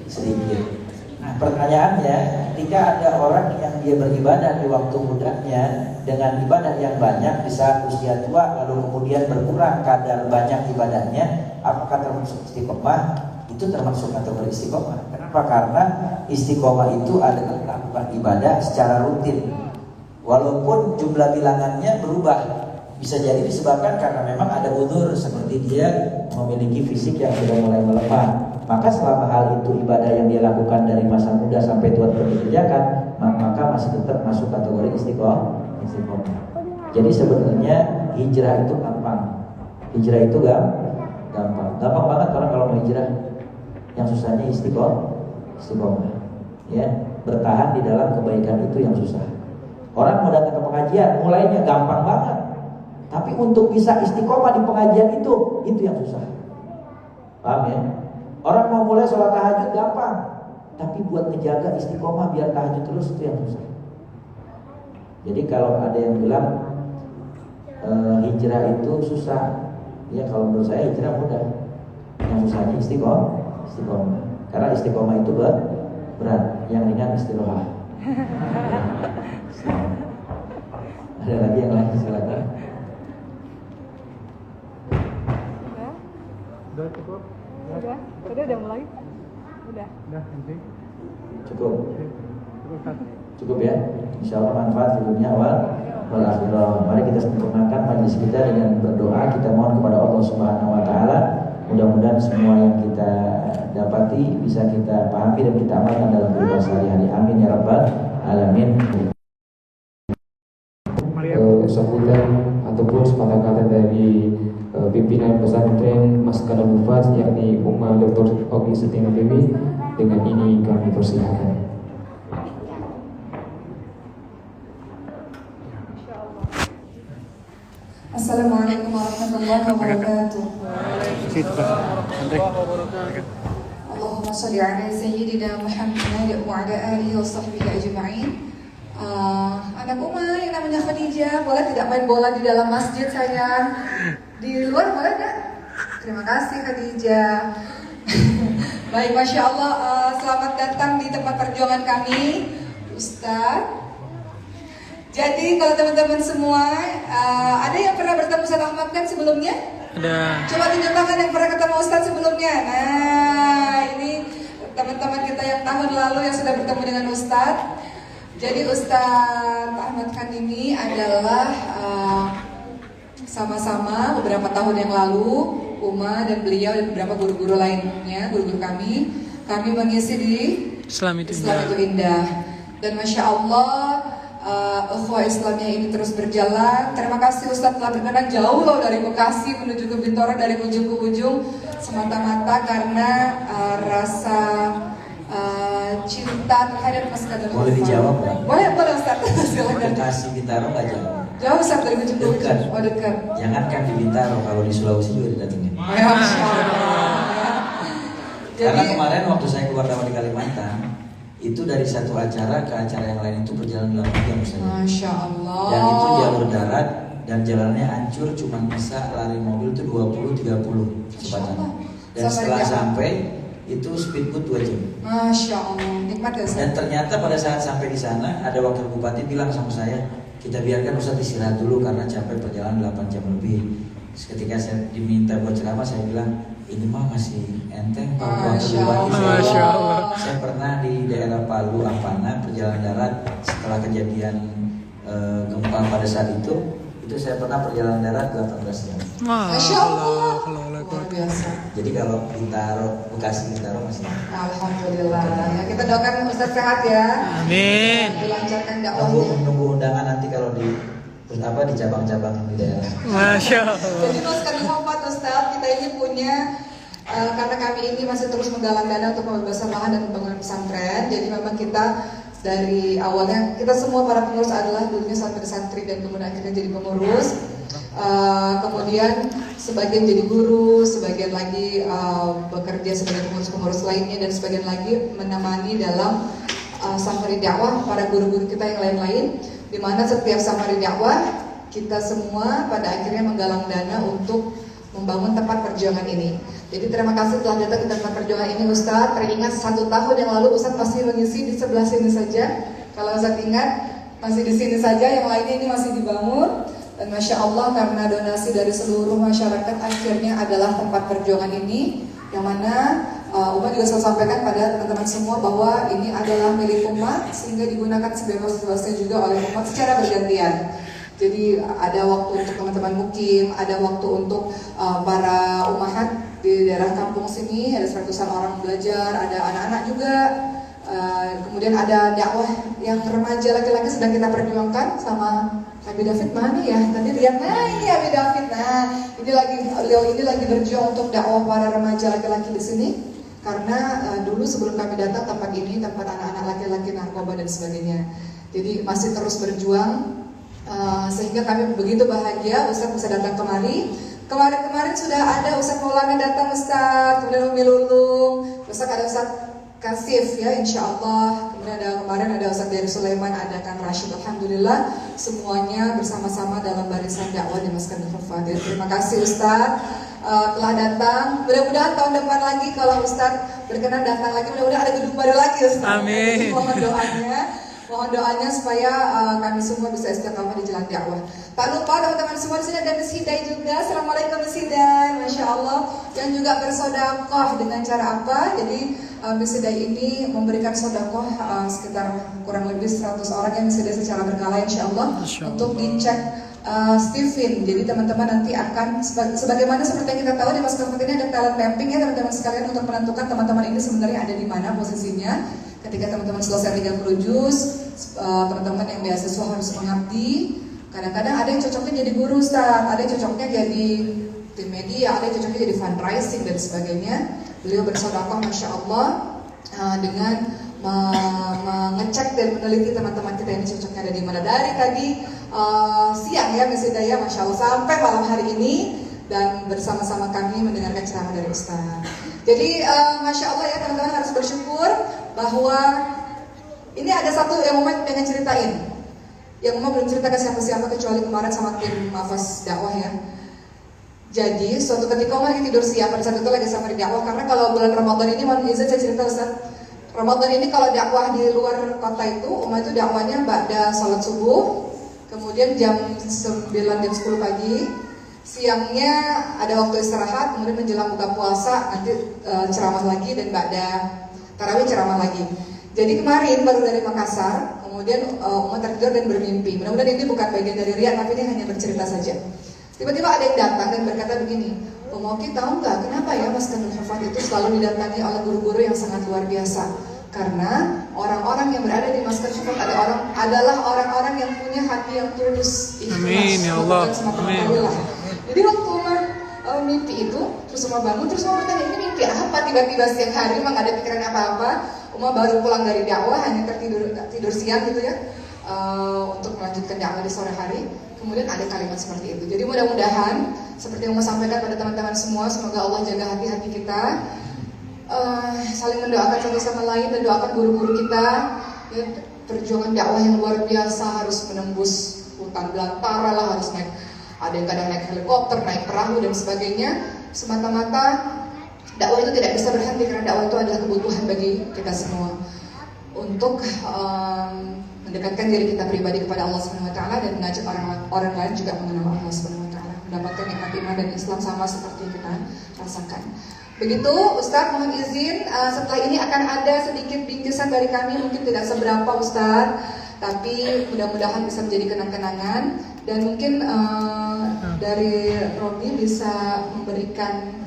sedikit. Nah, pertanyaannya, ketika ada orang yang dia beribadah di waktu mudanya dengan ibadah yang banyak di saat usia tua, lalu kemudian berkurang kadar banyak ibadahnya, apakah termasuk istiqomah? Itu termasuk kategori istiqomah. Kenapa? Karena istiqomah itu adalah melakukan ibadah secara rutin, walaupun jumlah bilangannya berubah. Bisa jadi disebabkan karena memang ada udzur, seperti dia memiliki fisik yang sudah mulai melemah. Maka selama hal itu ibadah yang dia lakukan dari masa muda sampai tua terus dikerjakan, maka masih tetap masuk kategori istiqomah. Jadi sebenarnya hijrah itu gampang. Hijrah itu gampang. Gampang banget orang kalau mau hijrah. Yang susahnya istiqomah. Ya, bertahan di dalam kebaikan itu yang susah. Orang mau datang ke pengajian, mulainya gampang banget. Tapi untuk bisa istiqomah di pengajian itu yang susah. Paham ya? Orang mau mulai sholat tahajud gampang, tapi buat ngejaga istiqomah biar tahajud terus itu yang susah. Jadi kalau ada yang bilang hijrah itu susah, ya kalau menurut saya hijrah mudah. Yang susahnya istiqomah. Karena istiqomah itu berat, yang ringan istirahat. Ada lagi yang lain silakan. Udah cukup? Udah mulai? Udah nanti. Cukup ya. Insyaallah manfaat di dunia wal akhirah. Mari kita sempurnakan majelis kita dengan berdoa. Kita mohon kepada Allah Subhanahu wa taala, mudah-mudahan semua yang kita dapati bisa kita pahami dan kita amalkan dalam kehidupan sehari-hari. Amin ya rabbal alamin. Sambutan ataupun sepatah kata dari pimpinan pesantren Maskanul Mufaz, yakni Umma Dr. Ogi Setina Dewi. Dengan ini kami persilakan. Assalamualaikum warahmatullahi wabarakatuh. Allahumma sholli ala sayyidina Muhammad wa ala alihi wa sahbihi ajma'in. Anak Uma yang namanya Khadijah, boleh tidak main bola di dalam masjid sayang? Di luar boleh enggak? Terima kasih Khadijah. Baik, Masya Allah, selamat datang di tempat perjuangan kami, Ustadz. Jadi kalau teman-teman semua, ada yang pernah bertemu Ustadz Ahmad kan sebelumnya? Ada. Coba tunjuk tangan yang pernah ketemu Ustadz sebelumnya. Nah, ini teman-teman kita yang tahun lalu yang sudah bertemu dengan Ustadz. Jadi Ustadz Ahmad Khan ini adalah sama-sama beberapa tahun yang lalu Uma dan beliau dan beberapa guru-guru lainnya, guru-guru kami mengisi di Islam itu Indah. Dan Masya Allah, ukhuwah Islamnya ini terus berjalan. Terima kasih Ustadz telah berkenan jauh loh dari Bekasi menuju ke Bintoro, dari ujung ke ujung, semata-mata karena rasa cinta terhadap Maskanul Mufaz. Boleh dijawab nggak? Boleh Ustadz. Silakan. Bekasi Bintaro nggak jauh. Jauh Ustadz dari ujung ke ujung. Dekat. Oh dekat. Jangankan di Bintaro, kalau di Sulawesi juga didatengin. Masya Allah. Karena kemarin waktu saya keluar dari Kalimantan, itu dari satu acara ke acara yang lain itu berjalan 8 jam saja. Masya Allah. Dan itu jalur darat dan jalannya hancur, cuma bisa lari mobil itu 20-30 kecepatannya. Dan setelah sampai itu speedboat 2 jam. Masya Allah, nikmat ya Ustaz. Dan ternyata pada saat sampai di sana ada wakil bupati bilang sama saya, kita biarkan Ustaz istirahat dulu karena capek perjalanan 8 jam lebih. Terus ketika saya diminta buat ceramah, saya bilang ini mah masih enteng Pak Wakil Bupati. Masya Allah. Saya pernah di daerah Palu, Ampana, perjalanan darat setelah kejadian gempa pada saat itu saya pernah perjalanan darat 18 jam. Masya Allah. Luar biasa. Jadi kalau Bintaro, Bekasi Bintaro masih. Alhamdulillah. Ya, kita doakan Ustaz sehat ya. Amin. Dilancarkan dakwahnya. Nunggu undangan nanti kalau di cabang-cabang di daerah. Masya Allah. Jadi Maskanul Mufaz Ustaz, kita ini punya karena kami ini masih terus menggalang dana untuk pembebasan lahan dan pembangunan pesantren. Jadi memang kita dari awalnya kita semua para pengurus adalah dulunya santri dan kemudian akhirnya jadi pengurus. Kemudian sebagian jadi guru, sebagian lagi bekerja sebagai pengurus-pengurus lainnya, dan sebagian lagi menemani dalam safari dakwah para guru-guru kita yang lain-lain, di mana setiap safari dakwah kita semua pada akhirnya menggalang dana untuk membangun tempat perjuangan ini. Jadi terima kasih telah datang ke tempat perjuangan ini Ustadz. Teringat 1 tahun yang lalu Ustadz masih mengisi di sebelah sini saja. Kalau Ustadz ingat masih di sini saja, yang lainnya ini masih dibangun. Dan Masya Allah karena donasi dari seluruh masyarakat akhirnya adalah tempat perjuangan ini. Yang mana umat juga selalu sampaikan pada teman-teman semua bahwa ini adalah milik umat, sehingga digunakan sebebas-bebasnya juga oleh umat secara bergantian. Jadi ada waktu untuk teman-teman mukim, ada waktu untuk para umahat di daerah kampung sini, ada 100-an orang belajar, ada anak-anak juga. Kemudian ada dakwah yang remaja laki-laki sedang kita perjuangkan sama Abi David mana ya? Tadi lihat, nah ini Abi David. Nah, beliau ini lagi berjuang untuk dakwah para remaja laki-laki di sini. Karena dulu sebelum kami datang tempat ini tempat anak-anak laki-laki narkoba dan sebagainya. Jadi masih terus berjuang. Sehingga kami begitu bahagia Ustadz bisa datang kemari. Kemarin sudah ada Ustadz Maulana datang Ustadz, kemudian Umi Lulung, Ustadz ada Ustadz Kasif ya insya Allah. Kemudian kemarin ada Ustadz dari Sulaiman, ada Kang Rashid. Alhamdulillah semuanya bersama-sama dalam barisan dakwah di Masjid Al-Fadil. Terima kasih Ustadz telah datang. Mudah-mudahan tahun depan lagi kalau Ustadz berkenan datang lagi, mudah-mudahan ada gedung baru lagi Ustadz. Amin. Mohon doanya supaya kami semua bisa istiqamah di jalan dakwah. Tak lupa teman-teman semua di sini ada Miss Hidai juga. Assalamualaikum Miss Hidai, Masya Allah. Yang juga bersodakoh dengan cara apa? Jadi Miss Hidai ini memberikan sodakoh sekitar kurang lebih 100 orang yang Miss Hidai secara berkala Insya Allah untuk dicek Stephen. Jadi teman-teman nanti akan sebagaimana seperti yang kita tahu di Masjid ini ada talent mapping ya teman-teman sekalian untuk menentukan teman-teman ini sebenarnya ada di mana posisinya. Ketika teman-teman selesai 30 juz, teman-teman yang beasiswa harus mengabdi. Kadang-kadang ada yang cocoknya jadi guru Ustaz, ada yang cocoknya jadi tim media, ada yang cocoknya jadi fundraising dan sebagainya. Beliau bersedekah Masya Allah dengan mengecek dan meneliti teman-teman kita ini cocoknya ada di mana. Dari tadi siang ya Miss Hidayah Masya Allah sampai malam hari ini dan bersama-sama kami mendengarkan ceramah dari Ustaz. Jadi Masya Allah ya teman-teman harus bersyukur bahwa ini ada satu yang Mama pengen ceritain. Yang Mama belum cerita ke siapa-siapa kecuali kemarin sama tim Mafaz dakwah ya. Jadi suatu ketika Mama lagi tidur siang pada saat itu lagi sama di dakwah. Karena kalau bulan Ramadan ini mohon izin saya cerita Ustaz. Ramadan ini kalau dakwah di luar kota itu Mama itu dakwahnya ba'da salat subuh. Kemudian jam 9 jam 10 pagi. Siangnya ada waktu istirahat, kemudian menjelang buka puasa nanti ceramah lagi dan ba'da tarawih ceramah lagi. Jadi kemarin baru dari Makassar, kemudian umat tertidur dan bermimpi. Mudah-mudahan ini bukan bagian dari riya, tapi ini hanya bercerita saja. Tiba-tiba ada yang datang dan berkata begini, Moki tahu nggak kenapa ya Mas Kanul Hafad itu selalu didatangi oleh guru-guru yang sangat luar biasa? Karena orang-orang yang berada di Masjid Al-Fatih adalah orang-orang yang punya hati yang tulus, ikhlas. Amin ya Allah. Amin. Jadi waktu mimpi itu, terus Uma bangun, terus Uma bertanya, ini mimpi apa? Tiba-tiba siang hari memang gak ada pikiran apa-apa. Uma baru pulang dari dakwah, hanya tidur siang gitu ya, untuk melanjutkan dakwah di sore hari. Kemudian ada kalimat seperti itu. Jadi mudah-mudahan, seperti yang Uma sampaikan pada teman-teman semua, semoga Allah jaga hati-hati kita, saling mendoakan satu sama lain dan doakan guru-guru kita. Ya, perjuangan dakwah yang luar biasa, harus menembus hutan belantara lah, harus naik. Ada yang kadang naik helikopter, naik perahu dan sebagainya. Semata-mata dakwah itu tidak bisa berhenti karena dakwah itu adalah kebutuhan bagi kita semua untuk mendekatkan diri kita pribadi kepada Allah Subhanahu Wa Taala dan mengajak orang lain juga mengenal Allah Subhanahu Wa Taala, mendapatkan nikmat iman dan Islam sama seperti yang kita rasakan. Begitu Ustadz, mohon izin setelah ini akan ada sedikit bingkisan dari kami, mungkin tidak seberapa Ustadz, tapi mudah-mudahan bisa menjadi kenang-kenangan. Dan mungkin dari Robi bisa memberikan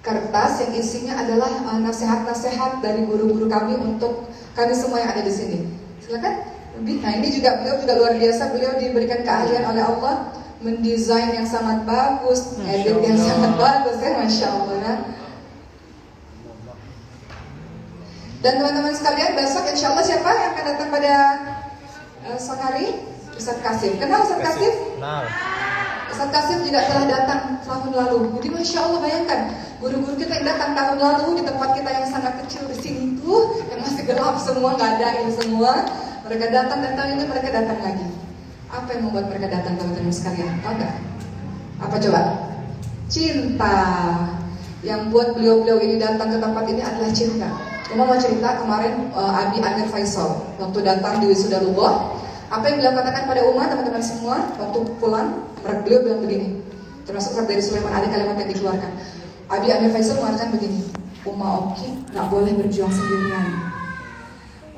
kertas yang isinya adalah nasihat-nasihat dari guru-guru kami untuk kami semua yang ada di sini. Silakan Robi. Nah ini juga beliau juga luar biasa, beliau diberikan keahlian oleh Allah mendesain yang sangat bagus, edit yang sangat bagus ya, Masya Allah ya. Dan teman-teman sekalian, besok insya Allah siapa yang akan datang pada sore hari? Ustadz Kasif. Kenal Ustadz Kasif? Kenal. Ustadz Kasif juga telah datang tahun lalu. Jadi Masya Allah bayangkan, guru-guru kita yang datang tahun lalu di tempat kita yang sangat kecil di sini tuh, yang masih gelap semua, nggak ada ini semua. Mereka datang dan tahun ini mereka datang lagi. Apa yang membuat mereka datang teman-teman sekalian? Tahu nggak? Apa coba? Cinta. Yang buat beliau-beliau ini datang ke tempat ini adalah cinta. Uma mau cerita kemarin Abi Amir Faisal waktu datang di wisuda Lubok, apa yang beliau katakan pada Uma, teman-teman semua, waktu pulang, beliau bilang begini, termasuk dari Sulaiman ada kalimat yang dikeluarkan. Abi Amir Faisal mengatakan begini, Uma Oki nggak boleh berjuang sendirian.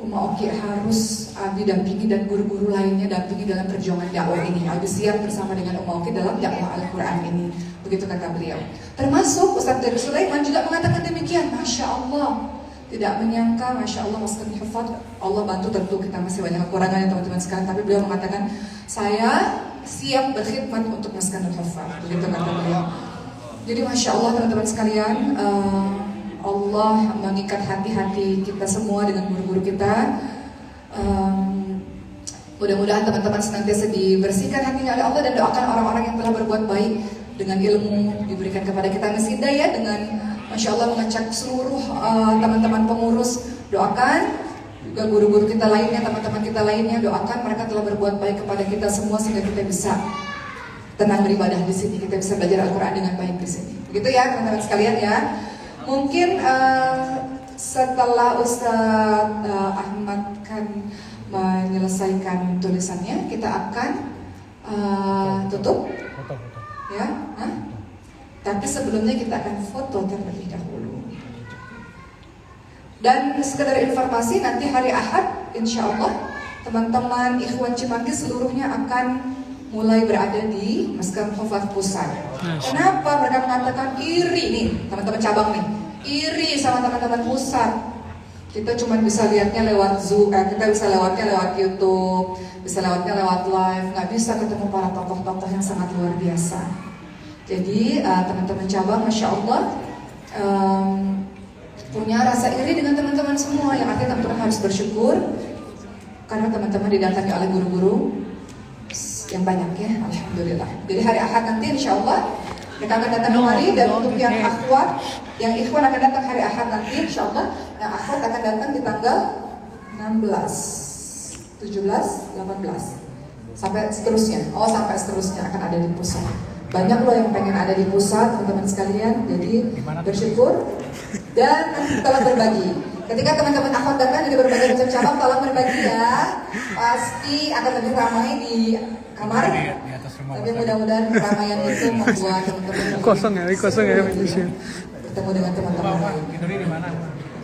Uma Oki harus Abi dampingi dan guru-guru lainnya dampingi dalam perjuangan dakwah ini. Abi siap bersama dengan Uma Oki dalam dakwah Al-Quran ini. Begitu kata beliau. Termasuk Ustaz dari Sulaiman juga mengatakan demikian. Masya Allah. Tidak menyangka, Masya Allah, Maskan Hufad, Allah bantu, tentu kita masih banyak kekurangannya teman-teman sekalian. Tapi beliau mengatakan, saya siap berkhidmat untuk Maskan Hufad. Begitu kata beliau. Jadi Masya Allah teman-teman sekalian, Allah mengikat hati-hati kita semua dengan guru-guru kita. Mudah-mudahan teman-teman senantiasa dibersihkan hatinya oleh Allah dan doakan orang-orang yang telah berbuat baik dengan ilmu diberikan kepada kita nasidah ya, dengan Masya Allah mengecek seluruh teman-teman pengurus, doakan juga guru-guru kita lainnya, teman-teman kita lainnya, doakan mereka telah berbuat baik kepada kita semua sehingga kita bisa tenang beribadah di sini, kita bisa belajar Al-Quran dengan baik di sini. Begitu ya teman-teman sekalian ya. Mungkin setelah Ustadz Ahmad kan menyelesaikan tulisannya, kita akan tutup ya. Tapi sebelumnya kita akan foto terlebih dahulu. Dan sekedar informasi, nanti hari Ahad insya Allah teman-teman Ikhwan Cimanggis seluruhnya akan mulai berada di Maskan Hufad Pusat. Kenapa mereka mengatakan iri nih, teman-teman cabang nih, iri sama teman-teman pusat. Kita cuma bisa lihatnya lewat Zoom, kita bisa lewatnya lewat YouTube, bisa lewatnya lewat live, nggak bisa ketemu para tokoh-tokoh yang sangat luar biasa. Jadi teman-teman cabang, Masya Allah, punya rasa iri dengan teman-teman semua, yang artinya teman-teman harus bersyukur karena teman-teman didatangi oleh guru-guru yang banyak ya, Alhamdulillah. Jadi hari Ahad nanti insya Allah kita akan datang kemari, dan untuk yang akhwat, yang ikhwan akan datang hari Ahad nanti insya Allah, yang akhwat akan datang di tanggal 16, 17, 18 sampai seterusnya. Sampai seterusnya akan ada di pusat. Banyak loh yang pengen ada di pusat teman-teman sekalian, jadi bersyukur dan telah berbagi. Ketika teman-teman akhwat datang dari berbagai macam cabang, tolong berbagi ya. Pasti akan lebih ramai di kamar. Tapi mudah-mudahan keramaian itu membuat teman-teman Kosong ya bertemu dengan teman-teman lain. Tidurnya di mana?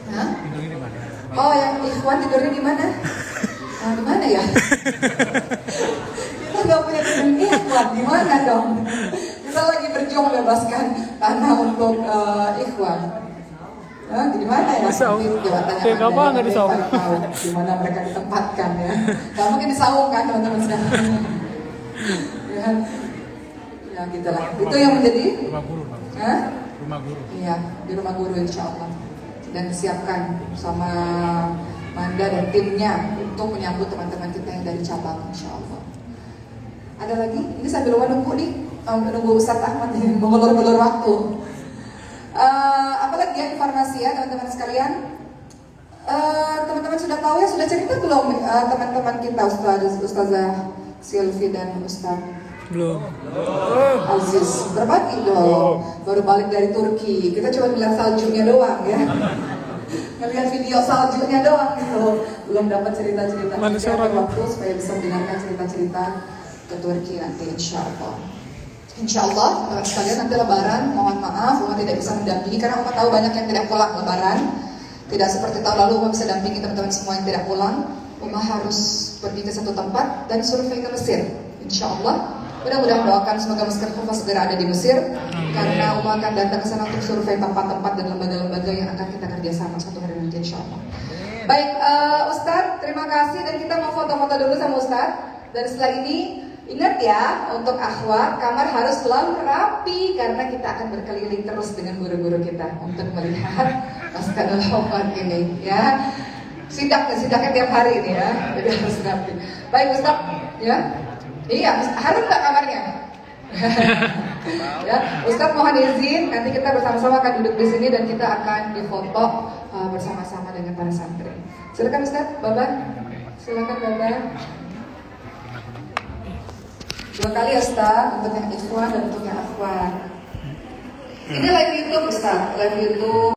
Hah? Tidurnya di mana? Oh, yang ikhwan tidurnya di mana? Di mana ya? Kita nggak punya gedung ikhwan, di mana dong? Kita lagi berjuang membebaskan tanah untuk ikhwan. Di mana ya? Kenapa nggak di Saung? Di mana mereka ditempatkan ya? Gak mungkin di Saung kan teman-teman sekalian. Ya gitulah. Itu yang menjadi Rumah guru. Rumah guru. Iya, di rumah guru insya Allah. Dan disiapkan sama Manda dan timnya untuk menyambut teman-teman kita yang dari cabang insya Allah. Ada lagi? Ini sambil menunggu nih, menunggu Ustadz Ahmad ini mengulur-ulur waktu. Apalagi ya informasi ya teman-teman sekalian. Teman-teman sudah tahu ya, sudah cerita belum teman-teman kita Ustazah Silvi dan Ustadz Belum. Aziz? Berbagi dong. Baru balik dari Turki, kita cuma ngeliat saljunya doang ya. Ngeliat video saljunya doang gitu. Belum dapat cerita-cerita. Mana seorang waktu supaya bisa mendengarkan cerita-cerita ke Turki nanti insya Allah. Insya Allah sekalian nanti Lebaran, mohon maaf Uma tidak bisa mendampingi karena Uma tahu banyak yang tidak pulang Lebaran. Tidak seperti tahun lalu Uma bisa dampingi teman-teman semua yang tidak pulang. Uma harus pergi ke satu tempat dan survei ke Mesir. Insya Allah. Mudah-mudahan doakan semoga Maskan Hufad segera ada di Mesir, karena Uma akan datang ke sana untuk survei tempat-tempat dan lembaga-lembaga yang akan kita kerjasama suatu hari nanti insya Allah. Baik, Ustadz, terima kasih, dan kita mau foto-foto dulu sama Ustadz. Dan setelah ini ingat ya, untuk akhwat kamar harus selalu rapi karena kita akan berkeliling terus dengan guru-guru kita untuk melihat Maskan Hufad ini ya. Sidaknya tiap hari ini ya, jadi harus rapi. Baik Ustadz, ya. Iya, harus nggak kamarnya? Ya, Ustadz mohon izin, nanti kita bersama-sama akan duduk di sini dan kita akan difoto bersama-sama dengan para santri. Silakan Ustadz, Baba. Silakan Baba. 2 kali ya Ustadz, untuk yang ikhwan dan untuk yang akhwat. Ini live YouTube Ustaz, live YouTube.